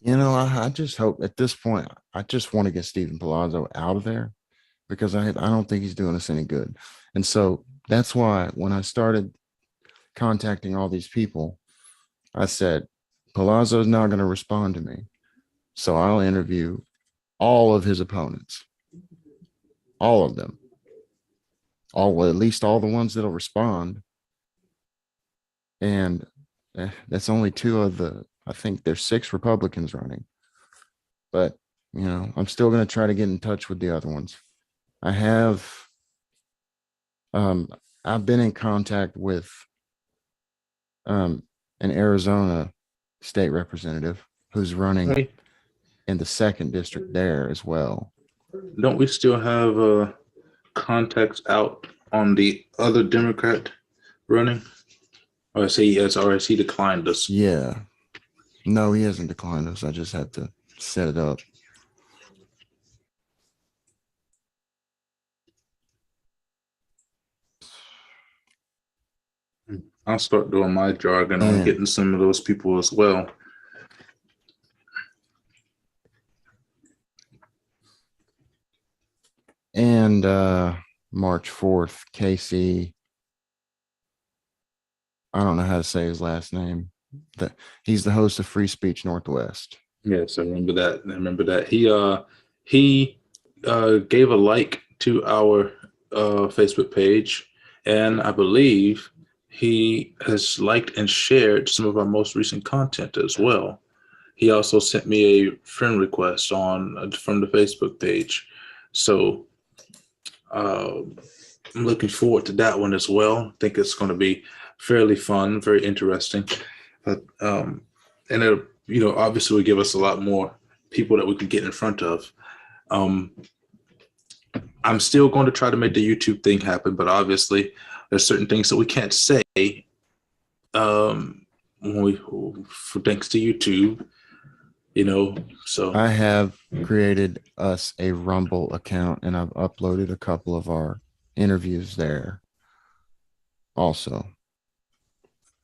I just hope at this point, I just want to get Stephen Palazzo out of there because I don't think he's doing us any good. And so that's why when I started contacting all these people, I said, Palazzo's not going to respond to me. So I'll interview all of his opponents, all of them, at least all the ones that'll respond. And that's only two of I think there's 6 Republicans running. But, I'm still going to try to get in touch with the other ones. I have, I've been in contact with an Arizona state representative who's running Hey, in the 2nd district there as well. don't we still have contacts out on the other Democrat running? Or has he declined us? Yeah. No, he hasn't declined us. I just had to set it up. I'll start doing my jargon on And getting some of those people as well. and March 4th, Casey, I don't know how to say his last name. He's the host of Free Speech Northwest. Yes, I remember that. He gave a like to our Facebook page, and I believe he has liked and shared some of our most recent content as well. He also sent me a friend request on from the Facebook page, so I'm looking forward to that one as well. I think it's going to be fairly fun, very interesting, but and it obviously will give us a lot more people that we can get in front of. Um, I'm still going to try to make the YouTube thing happen, but obviously there's certain things that we can't say when for thanks to YouTube. So I have created us a Rumble account and I've uploaded a couple of our interviews there also.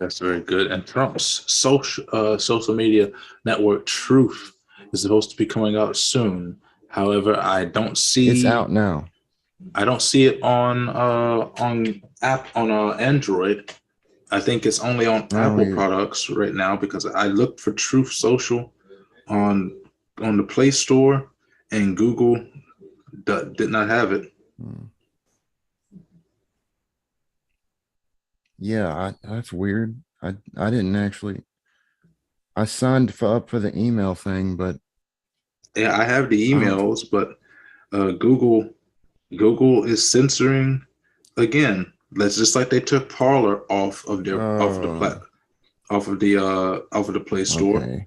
that's very good. And Trump's social media network Truth is supposed to be coming out soon. However, It's out now. I don't see it on Android. I think it's only on Apple products right now because I looked for Truth Social on the Play Store and Google did not have it. Yeah, that's weird. I didn't actually. I signed up for the email thing, but Yeah, I have the emails, but Google is censoring again. That's just like they took Parler off of their off of the Play Store. Okay.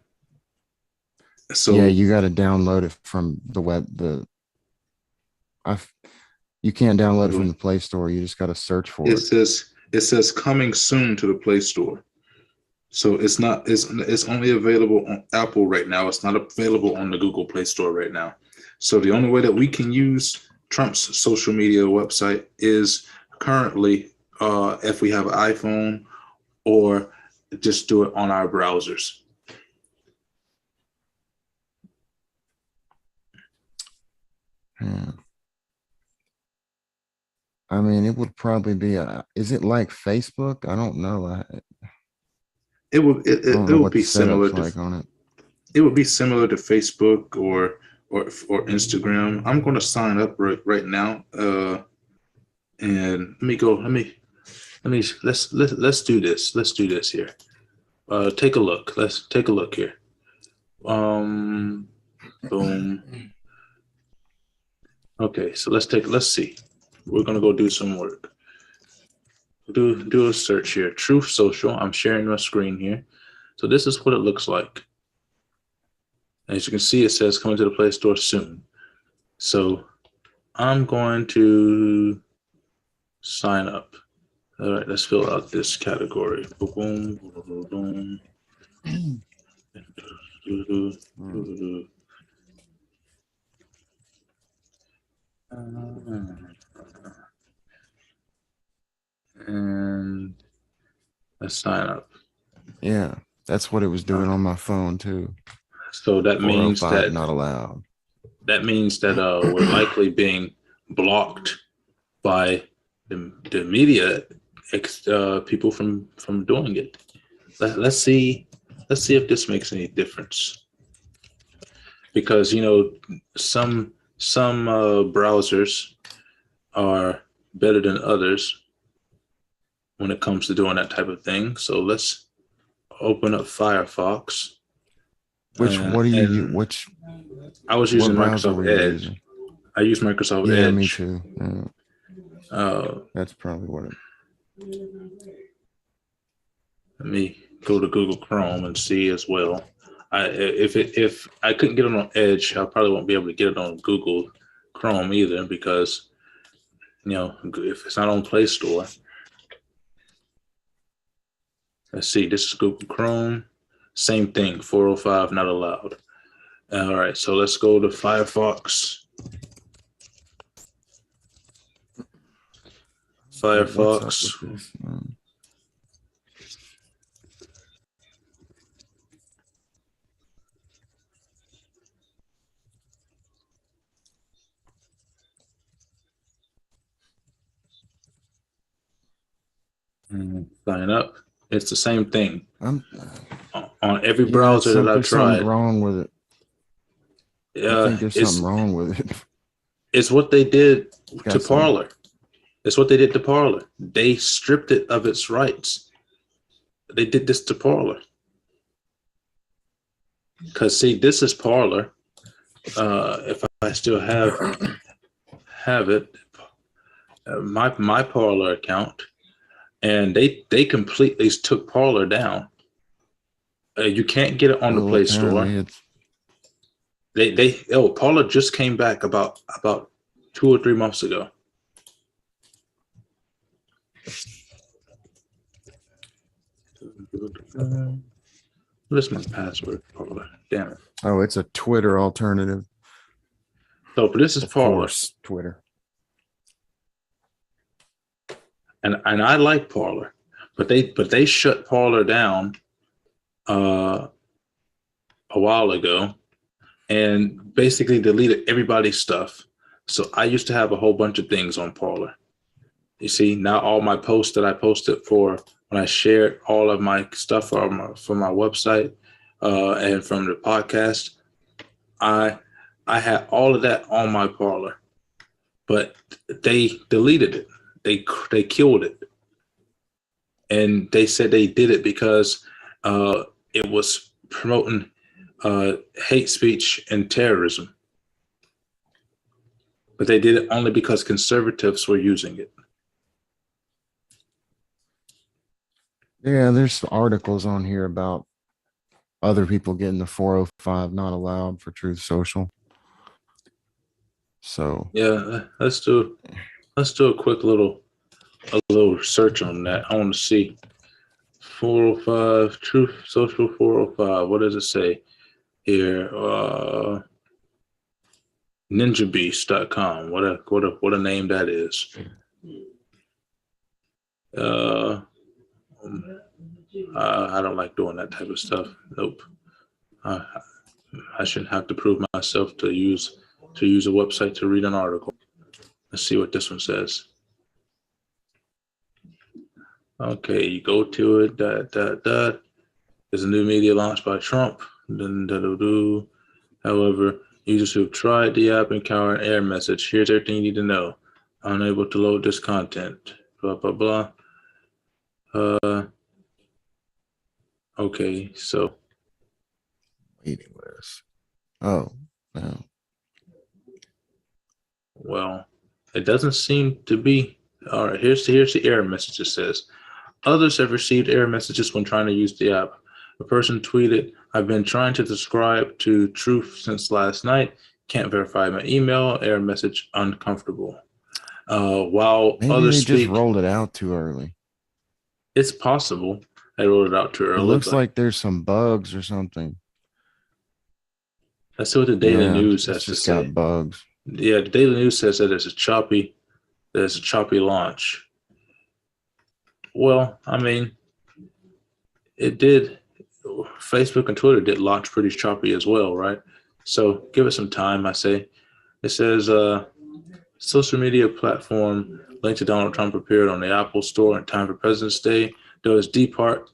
So yeah, you got to download it from the web. You can't download it from the Play Store. You just got to search for it. It says coming soon to the Play Store. So it's only available on Apple right now. It's not available on the Google Play Store right now. So the only way that we can use Trump's social media website is currently if we have an iPhone, or just do it on our browsers. I mean, it would probably be is it like Facebook? I don't know. It would I don't it know would what the be similar setup's to like on it. it would be similar to Facebook or Instagram. I'm going to sign up right now. And let me go. Let's do this. Let's do this here. Take a look. Let's take a look here. Boom. Okay, so let's see. We're gonna go do some work. Do a search here. Truth Social. I'm sharing my screen here. So this is what it looks like. As you can see, it says coming to the Play Store soon. So I'm going to sign up. All right, let's fill out this category. Boom, boom, boom. And let's sign up. Yeah, that's what it was doing on my phone too. So that means 405 that not allowed. That means that we're likely being blocked by the media people from doing it. Let's see if this makes any difference, because some browsers are better than others when it comes to doing that type of thing. So let's open up Firefox. What do you which I was using Microsoft Edge. Using? I use Microsoft Edge. Yeah, me too. That's probably what it. Let me go to Google Chrome and see as well. If I couldn't get it on Edge, I probably won't be able to get it on Google Chrome either, because if it's not on Play Store. Let's see. This is Google Chrome. Same thing. 405 not allowed. All right. So let's go to Firefox. Firefox. Sign up. It's the same thing. On every browser that I've tried. Something wrong with it. I think there's something wrong with it. It's what they did to Parler. It's what they did to Parler. They stripped it of its rights. They did this to Parler. Because see, this is Parler. If I still have it, my Parler account, and they completely took Parler down. You can't get it on the Play Store. Parler just came back about 2 or 3 months ago. What is my password, Parler? Damn it. Oh, it's a Twitter alternative. So this is Parler. Twitter. And I like Parler, but they shut Parler down a while ago, and basically deleted everybody's stuff. So I used to have a whole bunch of things on Parler. You see, now all my posts that I posted for when I shared all of my stuff from my website and from the podcast, I had all of that on my Parler, but they deleted it. They killed it, and they said they did it because it was promoting hate speech and terrorism. But they did it only because conservatives were using it. Yeah, there's articles on here about other people getting the 405 not allowed for Truth Social. So yeah, let's do a quick little search on that. I want to see 405 Truth Social 405. What does it say here? NinjaBeast.com. What a name that is. I don't like doing that type of stuff. Nope. I shouldn't have to prove myself to use a website to read an article. Let's see what this one says. Okay, you go to it. There's a new media launched by Trump. However, users who have tried the app encounter an error message. Here's everything you need to know. Unable to load this content. Blah blah blah. Okay, so Waiting list. Oh no. Well, it doesn't seem to be. All right, here's the error message. It says, others have received error messages when trying to use the app. A person tweeted, I've been trying to subscribe to Truth since last night. Can't verify my email. Error message uncomfortable. While Maybe others they just speak, rolled it out too early. it's possible they rolled it out too early. It looks like there's some bugs or something. Let's see what the Daily News has to say. Got bugs. Yeah, the Daily News says that there's a choppy launch. Well, I mean, it did. Facebook and Twitter did launch pretty choppy as well, right? So give it some time, I say. It says social media platform linked to Donald Trump appeared on the Apple Store in time for President's Day. Though its debut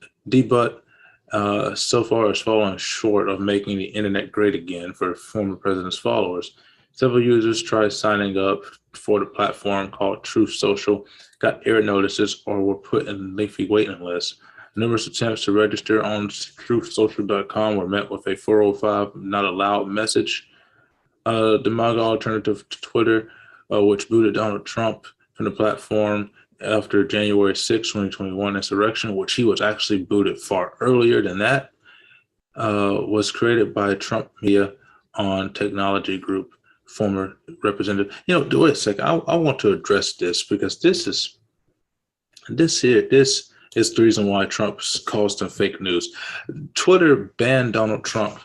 so far has fallen short of making the internet great again for the former president's followers. Several users tried signing up for the platform called Truth Social, got error notices, or were put in lengthy waiting lists. Numerous attempts to register on truthsocial.com were met with a 405 not allowed message. The MAGA alternative to Twitter, which booted Donald Trump from the platform after January 6, 2021 insurrection, which he was actually booted far earlier than that, was created by Trump Media on Technology Group, former representative. Wait a second. I want to address this because this is the reason why Trump calls them fake news. Twitter banned Donald Trump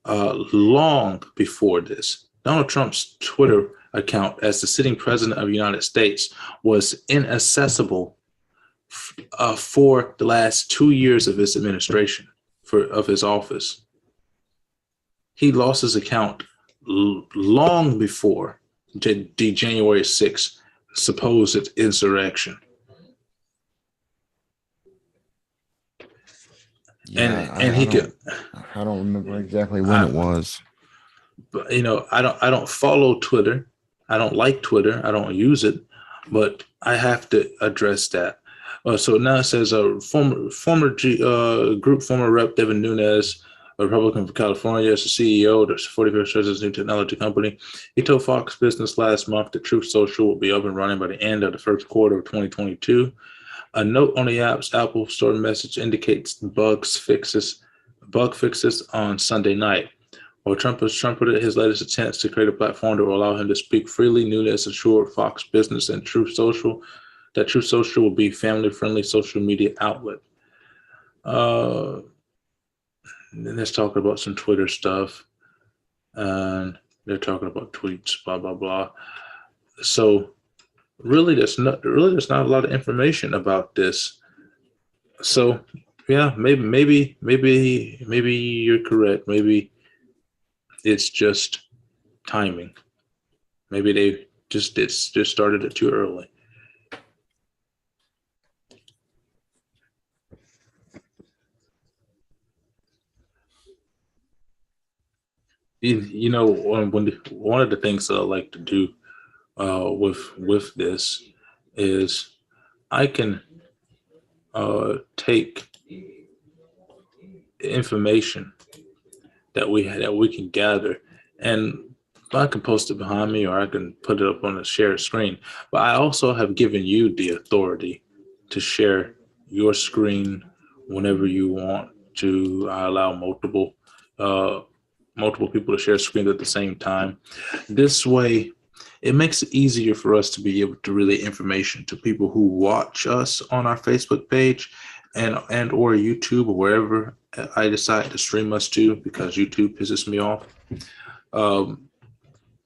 long before this. Donald Trump's Twitter account as the sitting president of the United States was inaccessible for the last 2 years of his administration, of his office. He lost his account long before the January 6th supposed insurrection. Yeah, and he could. I don't remember exactly when it was. But I don't follow Twitter. I don't like Twitter. I don't use it, but I have to address that. So now it says former Rep Devin Nunes, a Republican from California, is the CEO of the 45th President's new technology company. He told Fox Business last month that Truth Social will be up and running by the end of the first quarter of 2022. A note on the app's Apple Store message indicates bug fixes on Sunday night. While Trump has trumpeted his latest attempts to create a platform that will allow him to speak freely, Nunes assured Fox Business and Truth Social that Truth Social will be a family-friendly social media outlet. Then let's talk about some Twitter stuff. And they're talking about tweets, blah, blah, blah. So really, there's not a lot of information about this. So yeah, maybe you're correct. Maybe it's just timing. Maybe they just started it too early. One of the things that I like to do with this is I can take information that we can gather, and I can post it behind me, or I can put it up on a shared screen. But I also have given you the authority to share your screen whenever you want to. I allow multiple people to share screens at the same time. This way, it makes it easier for us to be able to relay information to people who watch us on our Facebook page, and or YouTube or wherever I decide to stream us to, because YouTube pisses me off. Um,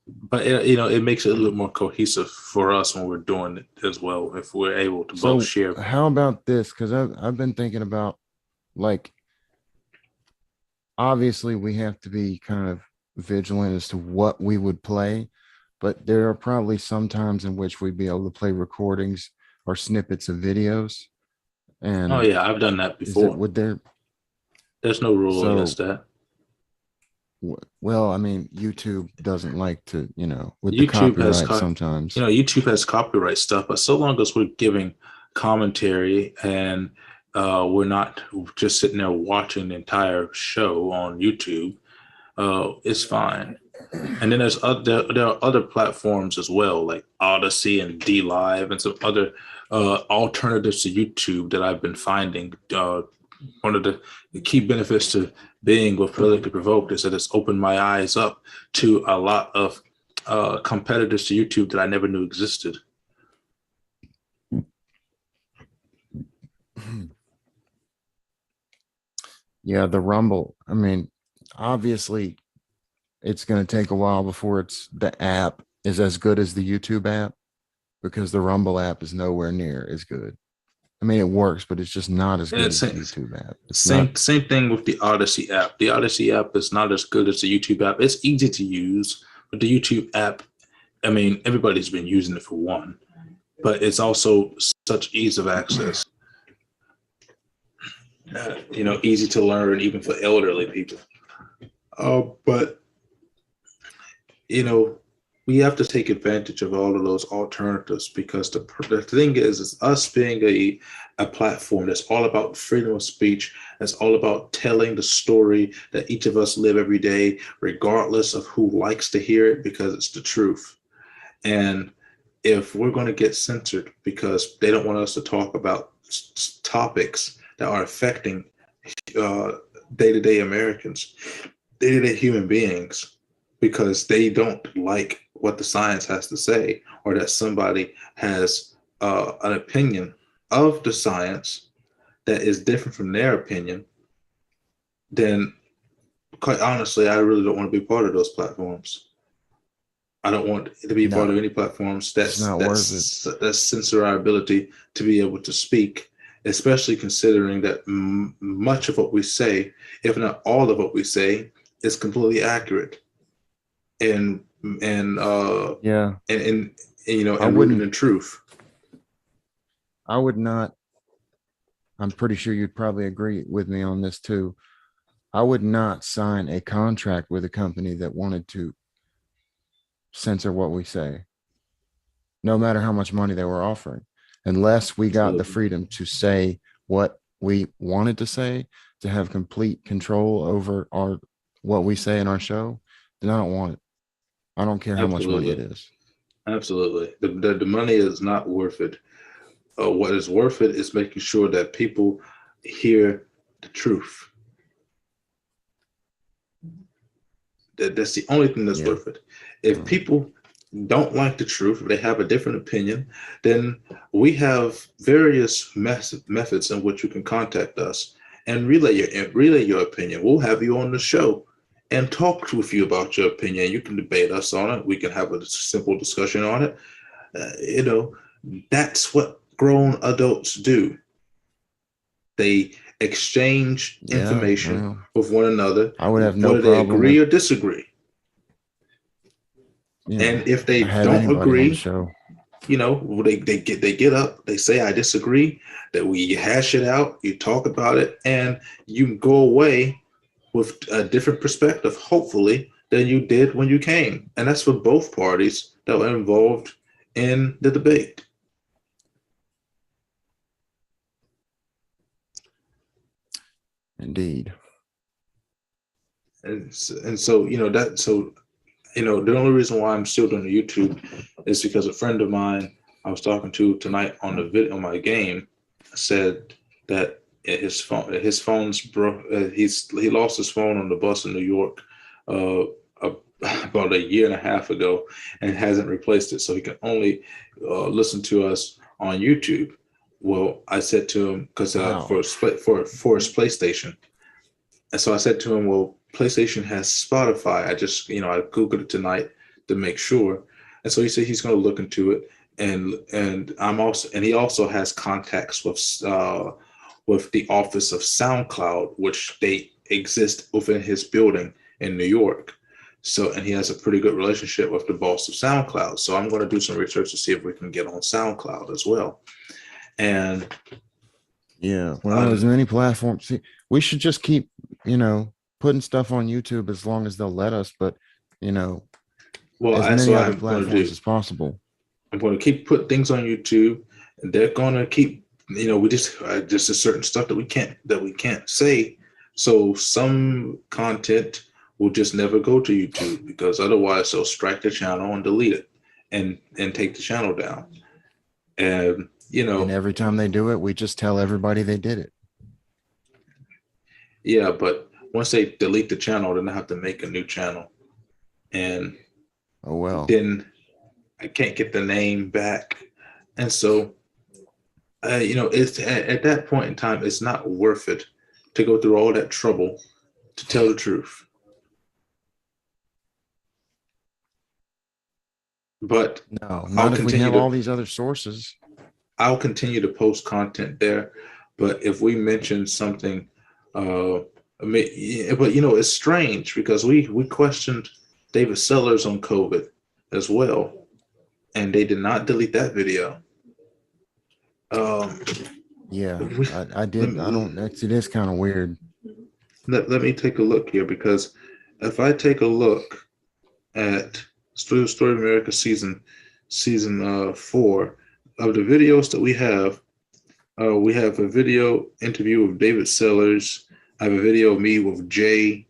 but it makes it a little more cohesive for us when we're doing it as well, if we're able to both So share. how about this? Because I've been thinking about, like, obviously we have to be kind of vigilant as to what we would play, but there are probably some times in which we'd be able to play recordings or snippets of videos. Oh And yeah, I've done that is it before. would there There's no rule so against that. well, I mean, YouTube doesn't like to, with the YouTube has copyright sometimes. YouTube has copyright stuff, but so long as we're giving commentary and we're not just sitting there watching the entire show on YouTube, it's fine. And then there are other platforms as well, like Odyssey and D Live and some other alternatives to YouTube that I've been finding. One of the key benefits to being with Politically Provoked is that it's opened my eyes up to a lot of competitors to YouTube that I never knew existed. Yeah, the Rumble. I mean, obviously, it's going to take a while before the app is as good as the YouTube app, because the Rumble app is nowhere near as good. I mean, it works, but it's just not as good as the YouTube app. It's not. Same thing with the Odyssey app. The Odyssey app is not as good as the YouTube app. It's easy to use, but the YouTube app, I mean, everybody's been using it for one, but it's also such ease of access. Easy to learn even for elderly people. But we have to take advantage of all of those alternatives, because the thing is us being a platform that's all about freedom of speech, that's all about telling the story that each of us live every day, regardless of who likes to hear it, because it's the truth. And if we're going to get censored because they don't want us to talk about topics that are affecting day-to-day Americans, day-to-day human beings, because they don't like what the science has to say, or that somebody has an opinion of the science that is different from their opinion, then quite honestly, I really don't want to be part of those platforms. I don't want to be part No, of any platforms it's not worth it. that censor our ability to be able to speak, especially considering that much of what we say, if not all of what we say, is completely accurate and and uh Yeah, I and rooted wouldn't. in truth. I would not. I'm pretty sure you'd probably agree with me on this too. I would not sign a contract with a company that wanted to censor what we say, no matter how much money they were offering, unless we got the Absolutely. freedom to say what we wanted to say, to have complete control over our what we say in our show. Then I don't want it. I don't care how much money it Absolutely. is. Absolutely. The money is not worth it. What is worth it is making sure that people hear the truth. That's the only thing that's Yeah. worth it. If people don't like the truth, if they have a different opinion, then we have various methods in which you can contact us and relay your opinion. We'll have you on the show and talk with you about your opinion. You can debate us on it. We can have a simple discussion on it. That's what grown adults do. They exchange Yeah. information Well, with one another, I would have no whether they problem agree with, or disagree. And if they have don't anybody on the agree, show. they get up, they say I disagree, that we hash it out, you talk about it, and you go away with a different perspective, hopefully, than you did when you came. And that's for both parties that were involved in the debate. Indeed. And so the only reason why I'm still doing the YouTube is because a friend of mine I was talking to tonight on the video on my game said that his phone's broke. He lost his phone on the bus in New York uh, about a year and a half ago, and hasn't replaced it. So he can only listen to us on YouTube. Well, I said to him because Wow. for his PlayStation, and so I said to him, "Well, PlayStation has Spotify." I just I googled it tonight to make sure, and so he said he's going to look into it, and he also has contacts with the office of SoundCloud, which they exist within his building in New York. So, and he has a pretty good relationship with the boss of SoundCloud. So I'm going to do some research to see if we can get on SoundCloud as well. And Yeah. Well, as um, many platforms, see, we should just keep, putting stuff on YouTube as long as they'll let us, but, you know, well, as that's many what other I'm going to platforms do. as possible. I'm going to keep put things on YouTube, and they're going to keep. We just a certain stuff that we can't say. So some content will just never go to YouTube because otherwise they'll strike the channel and delete it, and take the channel down. And And every time they do it, we just tell everybody they did it. yeah, but once they delete the channel, then I have to make a new channel, and Oh, well. then I can't get the name back. And so it's at that point in time, it's not worth it to go through all that trouble to tell the truth. But No, I'll not if we continue have all to these other sources. I'll continue to post content there. But if we mention something, I mean, yeah, but it's strange because we questioned David Sellers on COVID as well, and they did not delete that video. Um, Yeah, we, I let, did. I me, don't, it is kind of weird. let me take a look here because if I take a look at Story of America season 4 of the videos that we have a video interview with David Sellers. I have a video of me with Jay.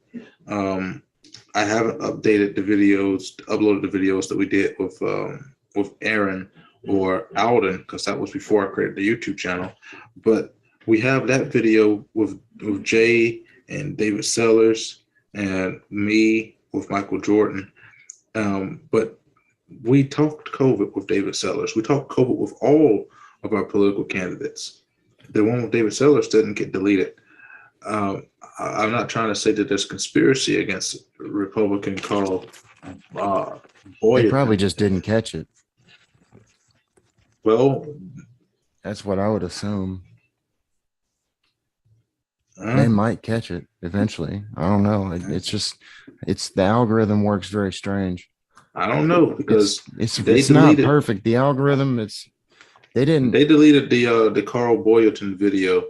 Um, I haven't uploaded the videos that we did with Aaron or Alden because that was before I created the YouTube channel. But we have that video with Jay and David Sellers and me with Michael Jordan. But we talked COVID with David Sellers. We talked COVID with all of our political candidates. The one with David Sellers didn't get deleted. Um, I'm not trying to say that there's conspiracy against Republican Carl uh, They probably Boyerton. just didn't catch it. Well, That's what I would assume. uh, They might catch it eventually. I don't know. It's just, it's the algorithm works very strange. I don't know It's because it's they it's not deleted perfect. The algorithm, they didn't. they deleted the Carl Boyerton video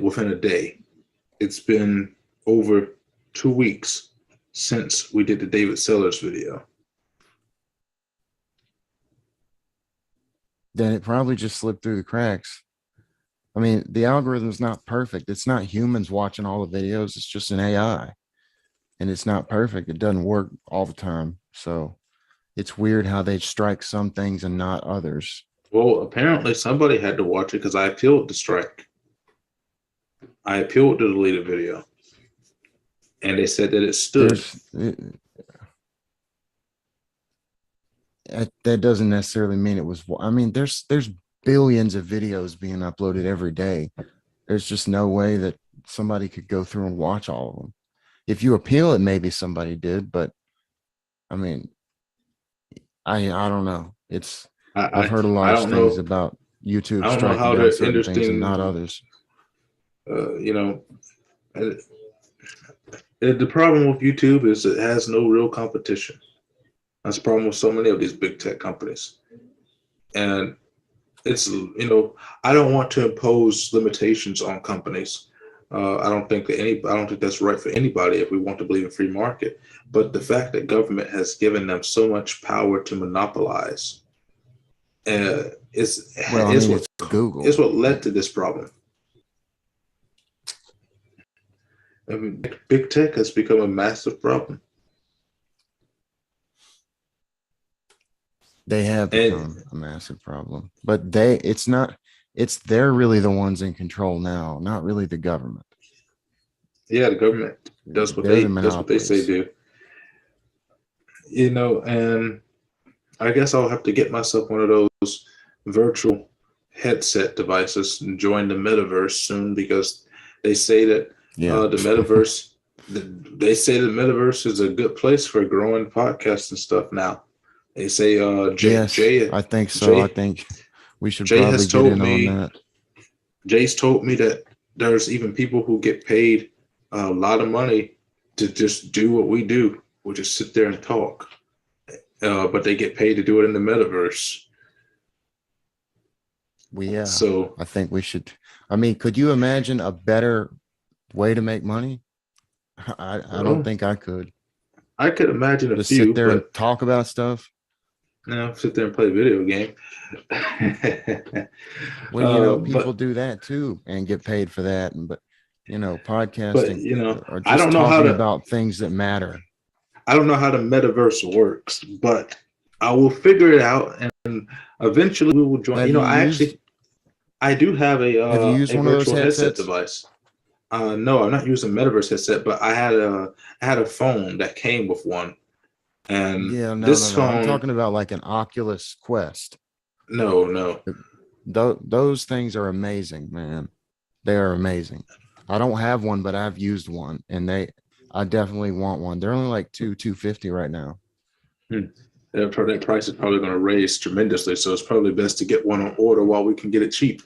within a day. It's been over 2 weeks since we did the David Sellers video. Then it probably just slipped through the cracks. I mean, the algorithm's not perfect. It's not humans watching all the videos. It's just an AI, and it's not perfect. It doesn't work all the time. So it's weird how they strike some things and not others. Well, apparently somebody had to watch it because I appealed the strike. I appealed the deleted video, and they said that it stood. There's that doesn't necessarily mean it was. I mean, there's billions of videos being uploaded every day. There's just no way that somebody could go through and watch all of them. If you appeal it, maybe somebody did, but I mean, I don't know. I, I've I heard a lot I of don't things know. about YouTube I don't know striking how down the certain things and not interesting. others. Uh, you know, uh, the problem with YouTube is it has no real competition. That's the problem with so many of these big tech companies, and it's I don't want to impose limitations on companies. I don't think that's right for anybody if we want to believe in free market. But the fact that government has given them so much power to monopolize Well, I mean, it's is Google. what led to this problem. I mean, big tech has become a massive problem, They have and become a massive problem, but it's not, they're really the ones in control now, not really the government. yeah, the government They're the does what they say monopolies. do. And I guess I'll have to get myself one of those virtual headset devices and join the metaverse soon because they say that the metaverse, they say the metaverse is a good place for growing podcasts and stuff now. They say I think so. I think we should Jay probably has get told in on me, that. Jay's told me that there's even people who get paid a lot of money to just do what we do, which is sit there and talk. But they get paid to do it in the metaverse. So I think we should. I mean, could you imagine a better way to make money? I don't think I could. I could imagine just sit there and talk about stuff. Sit there and play a video game. Well, people do that too and get paid for that. But podcasting, or just I don't know talking about things that matter. I don't know how the metaverse works, but I will figure it out, and eventually we will join. I do have a have you used a one of those virtual headset device. No, I'm not using metaverse headset, but I had a phone that came with one. And phone, I'm talking about like an Oculus Quest. No. Those things are amazing, man. They are amazing. I don't have one, but I've used one, and I definitely want one. They're only like $250 right now. That price is probably going to raise tremendously, so it's probably best to get one on order while we can get it cheap.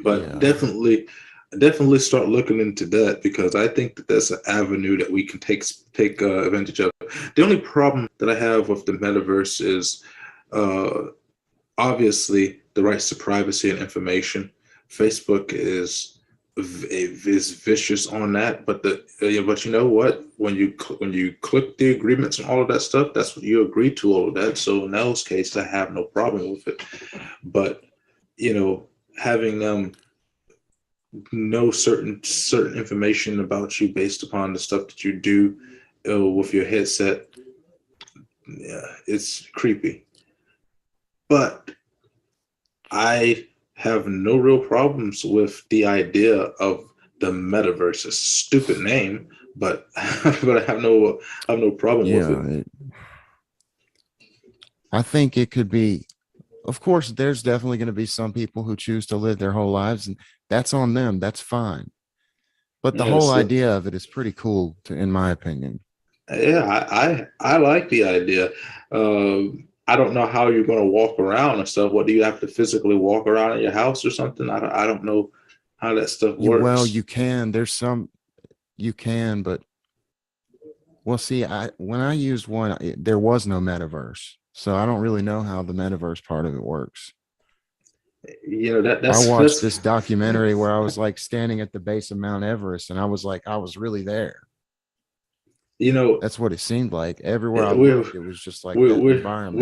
But definitely start looking into that, because I think that that's an avenue that we can take advantage of. The only problem that I have with the metaverse is obviously the rights to privacy and information. Facebook is vicious on that, but you know what? When you click the agreements and all of that stuff, that's what you agree to, all of that. So in those cases, I have no problem with it. But having them know certain information about you based upon the stuff that you do with your headset, it's creepy. But I have no real problems with the idea of the metaverse. It's a stupid name, but I have no problem with it. I think it could be. Of course, there's definitely going to be some people who choose to live their whole lives, and that's on them. That's fine. But the whole idea of it is pretty cool, in my opinion. Yeah, I like the idea. I don't know how you're going to walk around and stuff. What, do you have to physically walk around in your house or something? I don't know how that stuff works. Well, you can. You can, but see, when I used one, there was no metaverse. So I don't really know how the metaverse part of it works. I watched this documentary where I was like standing at the base of Mount Everest, and I was really there. That's what it seemed like. Everywhere I looked, it was just like that environment.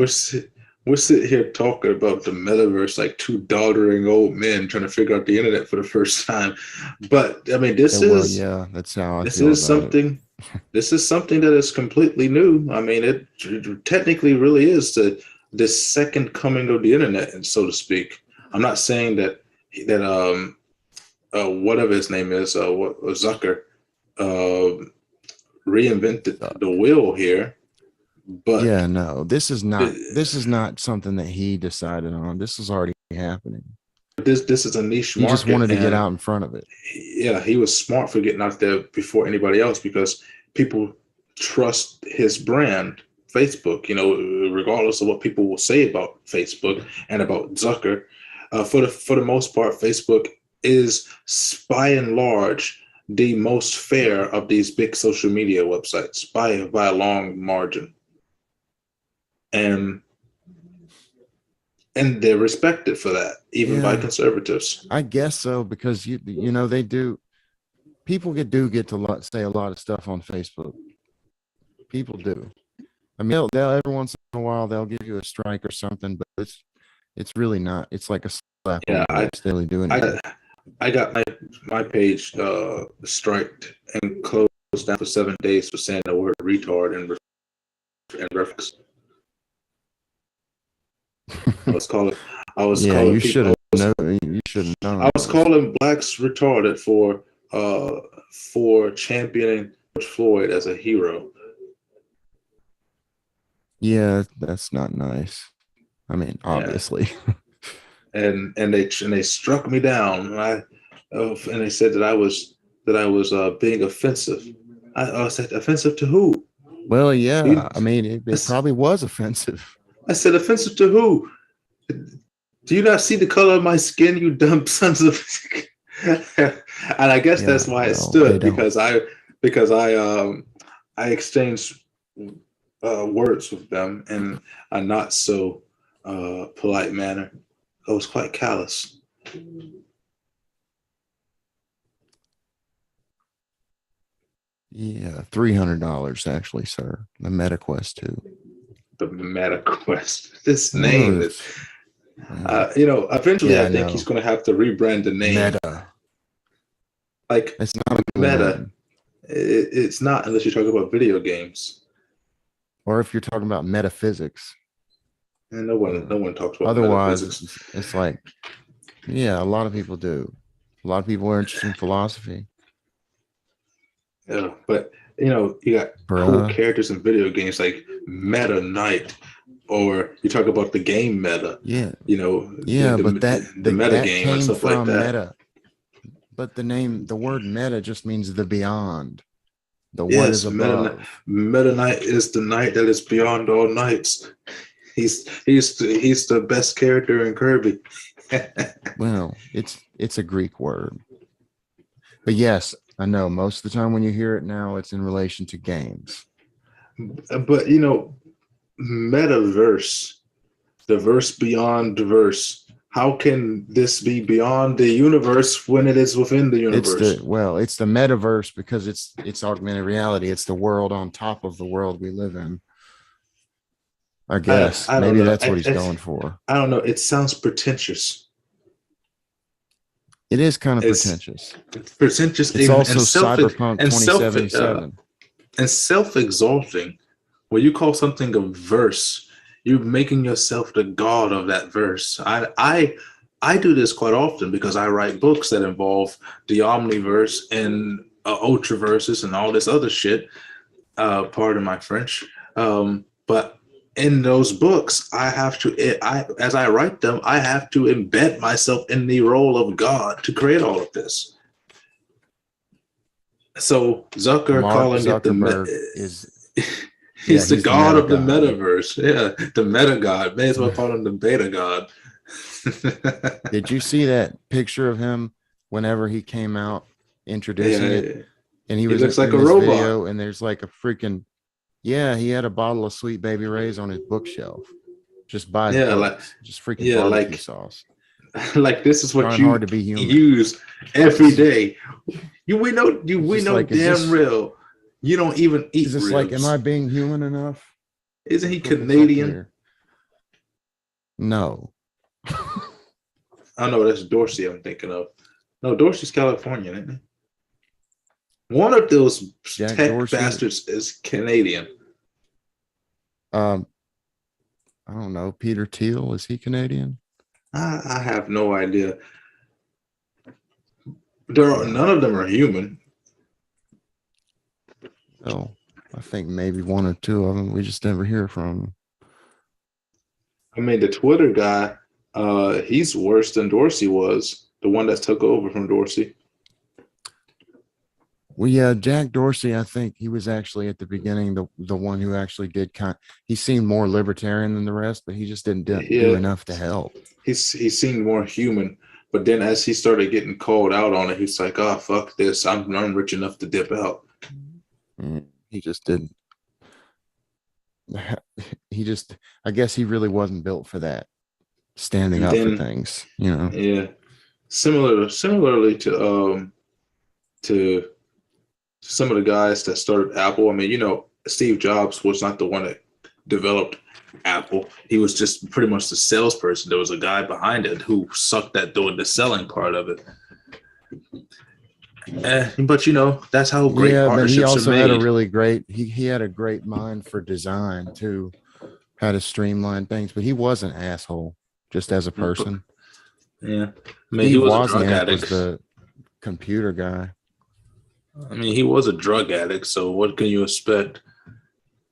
We're sitting here talking about the metaverse like two doddering old men trying to figure out the internet for the first time. But I mean, that's how I feel about it. This is something that is completely new. I mean, it technically really is the second coming of the internet, and so to speak. I'm not saying that whatever his name is, Zucker, reinvented the wheel here. But this is not something that he decided on. This is already happening. This is a niche market. He just wanted to get out in front of it. Yeah, he was smart for getting out there before anybody else, because people trust his brand, Facebook, regardless of what people will say about Facebook and about Zucker. For the most part, Facebook is by and large the most fair of these big social media websites by a long margin. And they're respected for that, even by conservatives. I guess so, because they do. People get to say a lot of stuff on Facebook. People do. I mean, they'll every once in a while they'll give you a strike or something, but it's really not. It's like a slap. Yeah, I got my page striked and closed down for 7 days for saying the word retard and reference. You should have known. I was calling blacks retarded for championing George Floyd as a hero. Yeah, that's not nice. I mean, Yeah. obviously. And they struck me down. And they said that I was being offensive. I said, offensive to who? Well, yeah. You, I mean, it probably was offensive. I said, offensive to who? Do you not see the color of my skin, you dumb sons of? And I guess Yeah, that's why it no, they stood don't. because I exchanged words with them in a not so polite manner. I was quite callous. Yeah, $300 actually, sir. The MetaQuest 2. The Meta Quest. This name Oh, is, yeah. eventually Yeah, I I think he's know. going to have to rebrand the name. Meta. Like It's not a good Meta, one. it's not unless you talk about video games, Or if you're talking about metaphysics. and no one, Uh, no one talks about Otherwise, metaphysics. it's like, yeah, a lot of people do. A lot of people are interested in philosophy. Yeah, but you got cool Bruh. characters in video games like Meta Knight, or you talk about the game meta, Yeah. the Yeah, but the meta that game and came stuff like from that. meta. But the word meta just means the beyond, the what is Yes, above. Meta Knight is the knight that is beyond all knights. He's the best character in Kirby. Well, it's a Greek word. But yes, I know most of the time when you hear it now, it's in relation to games. But metaverse, the verse beyond the verse. How can this be beyond the universe when it is within the universe? It's the metaverse because it's augmented reality. It's the world on top of the world we live in. I guess I don't maybe know. that's what he's going for. I don't know. It sounds pretentious. It is kind of It's pretentious. pretentious It's and also self Cyberpunk and self 2077. and self-exalting. When you call something a verse, you're making yourself the god of that verse. I do this quite often because I write books that involve the omniverse and ultraverses and all this other shit. Pardon my French. But in those books, as I write them, I have to embed myself in the role of God to create all of this. So Zucker Mark calling it Zuckerberg is, yeah, he's the he's the god meta of the god. metaverse. Yeah, the meta god. May as well call him the beta god. Did you see that picture of him whenever he came out introducing it? Yeah, And he he was looks like in a this robot. video, and there's like a freaking, yeah, he had a bottle of Sweet Baby Ray's on his bookshelf, just by his Yeah, like books, just freaking yeah, barbecue like sauce. like this is what Trying hard you to be human. use every day. We It's we just know like, damn real. You don't even is eat this like, am I ribs. being human enough? Isn't What he the fuck is up Canadian? here? No. I know that's Dorsey I'm thinking of. No, Dorsey's Californian, isn't he? One of those Jack tech Dorsey. bastards is Canadian. Um, I don't know. Peter Thiel, is he Canadian? I have no idea. Yeah. None of them are human. Well, I think maybe one or two of them we just never hear from. I mean, the Twitter guy, he's worse than Dorsey was. The one that took over from Dorsey. Well, yeah, Jack Dorsey, I think he was actually at the beginning the one who actually did he seemed more libertarian than the rest, but he just didn't do Yeah, enough to help. he seemed more human. But then as he started getting called out on it, he's like, "Oh fuck this! I'm rich enough to dip out." He just didn't. He just, I guess he really wasn't built for that, standing And up for then things, yeah, similarly to some of the guys that started Apple. I mean, Steve Jobs was not the one that developed Apple. He was just pretty much the salesperson. There was a guy behind it who sucked at doing the selling part of it. But that's how great Yeah, but he partnerships are also had a made. really great he had a great mind for design too, how to streamline things, but he was an asshole just as a person. Yeah, I mean, he Steve was a drug Wozniak was addict. the computer guy. I mean, he was a drug addict. So what can you expect?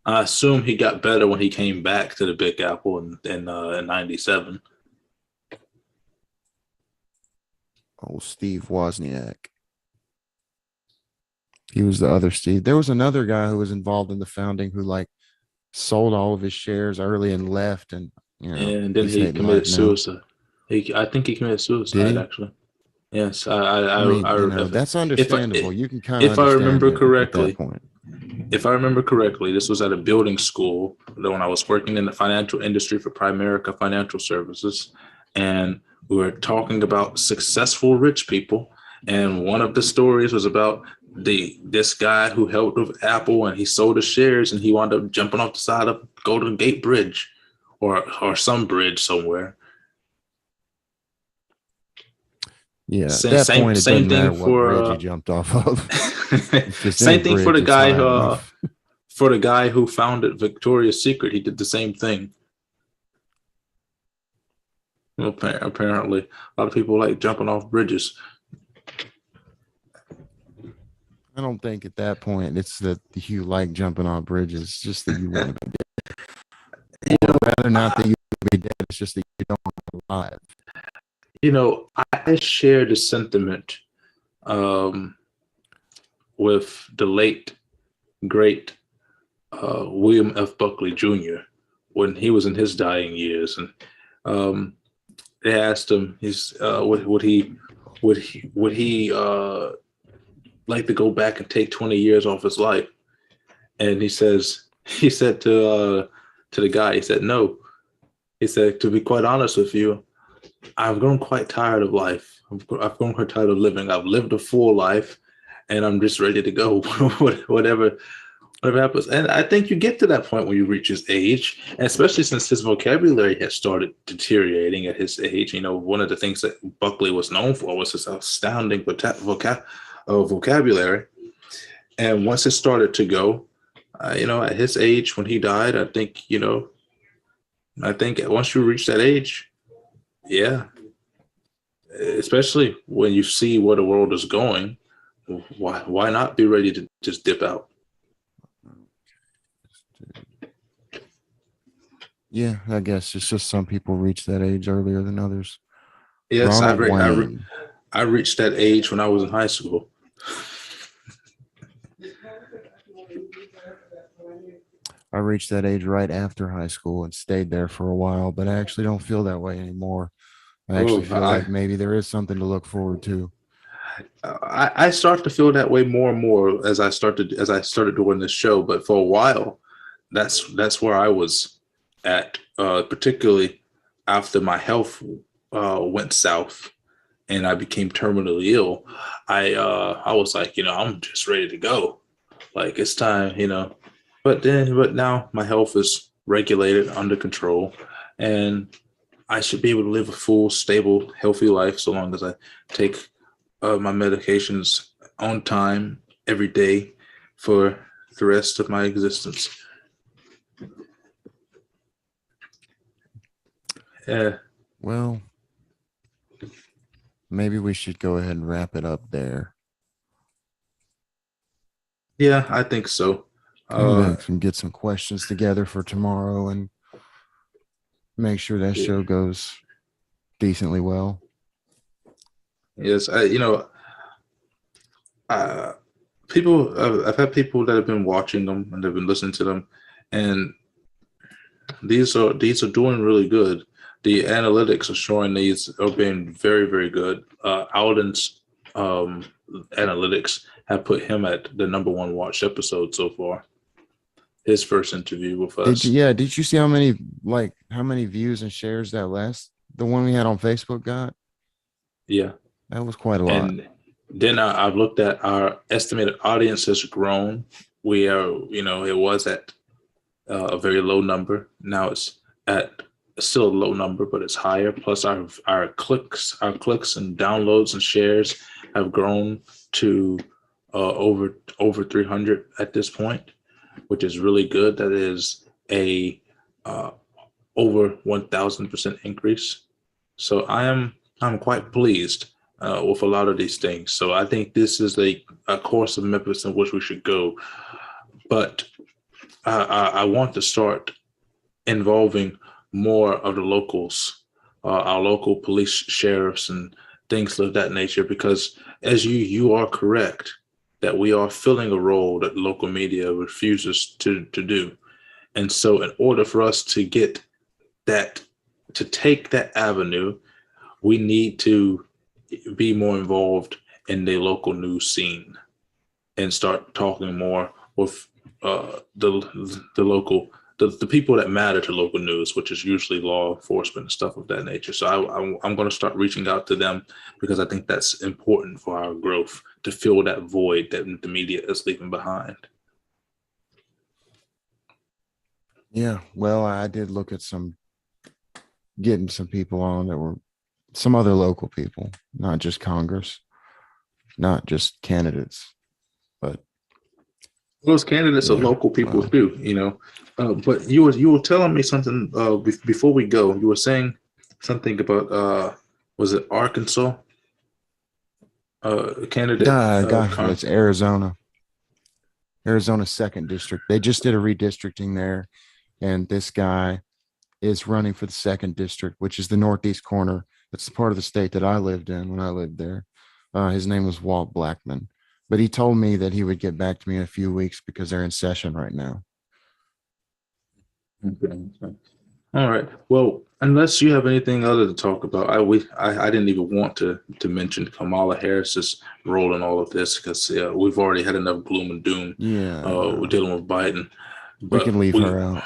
I assume he got better when he came back to the Big Apple in '97. Oh, Steve Wozniak. He was the other Steve. There was another guy who was involved in the founding who like sold all of his shares early and left, and And then he's he hating committed life now. suicide. I think he committed Did suicide he? actually. Yes, I mean, that's if I understandable. You can kind of if I understand remember it at that correctly, point. this was at a building school when I was working in the financial industry for Primerica Financial Services, and we were talking about successful rich people. And one of the stories was about this guy who helped with Apple, and he sold his shares, and he wound up jumping off the side of Golden Gate Bridge, or some bridge somewhere. Yeah, at Same that same point, it same doesn't thing matter what for bridge he jumped off of. It's just any same thing for bridge the that's guy high enough. who founded Victoria's Secret. He did the same thing. Apparently, a lot of people like jumping off bridges. I don't think at that point it's that you like jumping on bridges. It's just that you want to be dead. You Or know, rather, not that I, you want to be dead. It's just that you don't want to be alive. I share the sentiment um, with the late great William F. Buckley Jr. when he was in his dying years, and um, they asked him, would he like to go back and take 20 years off his life? And he said to the guy, he said, no. He said, to be quite honest with you, I've grown quite tired of life. I've grown quite tired of living. I've lived a full life, and I'm just ready to go. whatever happens. And I think you get to that point when you reach his age, and especially since his vocabulary has started deteriorating at his age. One of the things that Buckley was known for was his astounding vocabulary. And once it started to go, at his age when he died, I think once you reach that age, yeah, especially when you see where the world is going, why not be ready to just dip out? Yeah, I guess it's just some people reach that age earlier than others. Yes, Ronald Wayne. I reached that age when I was in high school. I reached that age right after high school and stayed there for a while, but I actually don't feel that way anymore. I Oh, actually feel like maybe there is something to look forward to. I start to feel that way more and more as I started doing this show. But for a while, that's where I was at, particularly after my health went south and I became terminally ill. I was like, I'm just ready to go. Like it's time. But now my health is regulated, under control, and I should be able to live a full, stable, healthy life so long as I take my medications on time every day for the rest of my existence. Yeah. Well, maybe we should go ahead and wrap it up there. Yeah, I think so. We can get some questions together for tomorrow and make sure that show goes decently well. Yes, people. I've had people that have been watching them and they've been listening to them, and these are doing really good. The analytics are showing these are being very, very good. Alden's analytics have put him at the number one watched episode so far. His first interview with us. Did you see how many views and shares the one we had on Facebook got? Yeah. That was quite a lot. And then I've looked at our estimated audience has grown. We are, it was at a very low number. Now it's at still a low number, but it's higher. Plus our clicks and downloads and shares have grown to over 300 at this point, which is really good. That is a over 1,000% increase. So I'm quite pleased with a lot of these things. So I think this is a course of Memphis in which we should go. But I want to start involving more of the locals, our local police, sheriffs, and things of that nature. Because as you are correct that we are filling a role that local media refuses to do, and so in order for us to get that, to take that avenue, we need to be more involved in the local news scene and start talking more with the local the people that matter to local news, which is usually law enforcement and stuff of that nature. So I'm going to start reaching out to them because I think that's important for our growth, to fill that void that the media is leaving behind. Yeah, well, I did look at getting some people on that were some other local people, not just Congress, not just candidates, but Those candidates are yeah, local people well, too, you know. But you were telling me something before we go. You were saying something about was it Arkansas candidate? gosh, it's Arizona second district. They just did a redistricting there, and this guy is running for the second district, which is the northeast corner. That's the part of the state that I lived in when I lived there. His name was Walt Blackman, but he told me that he would get back to me in a few weeks because they're in session right now. Okay. All right. Well, unless you have anything other to talk about, I didn't even want to mention Kamala Harris's role in all of this because we've already had enough gloom and doom. Yeah, We're no, dealing with Biden, we but can leave her out.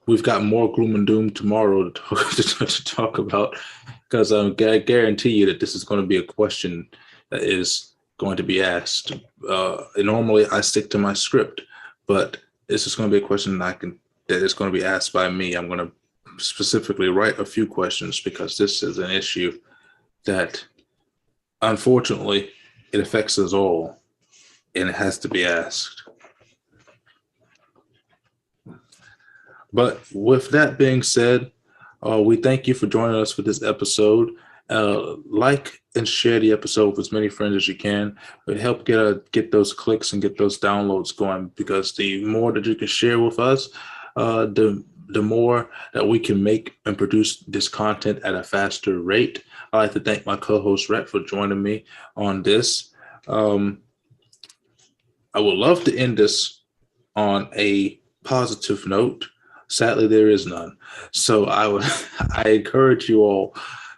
we've got more gloom and doom tomorrow to talk about, because I guarantee you that this is going to be a question that is going to be asked. Normally, I stick to my script, but this is going to be a question that is going to be asked by me. I'm going to specifically write a few questions because this is an issue that, unfortunately, it affects us all, and it has to be asked. But with that being said, we thank you for joining us for this episode. Like and share the episode with as many friends as you can. It help get those clicks and get those downloads going, because the more that you can share with us, the more that we can make and produce this content at a faster rate. I'd like to thank my co-host Rhett for joining me on this. I would love to end this on a positive note. Sadly, there is none. So I encourage you all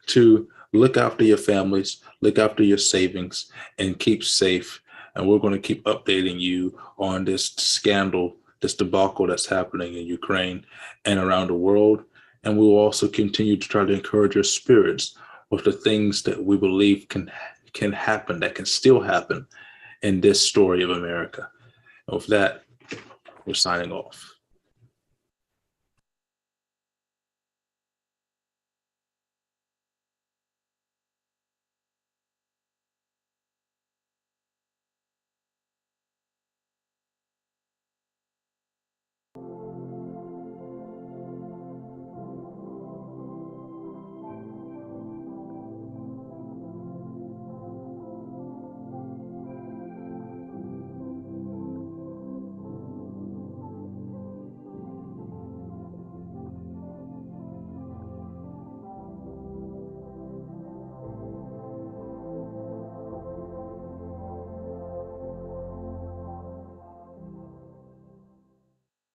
to look after your families, look after your savings, and keep safe. And we're going to keep updating you on this scandal, this debacle that's happening in Ukraine and around the world. And we will also continue to try to encourage your spirits with the things that we believe can happen, that can still happen in this story of America. And with that, we're signing off.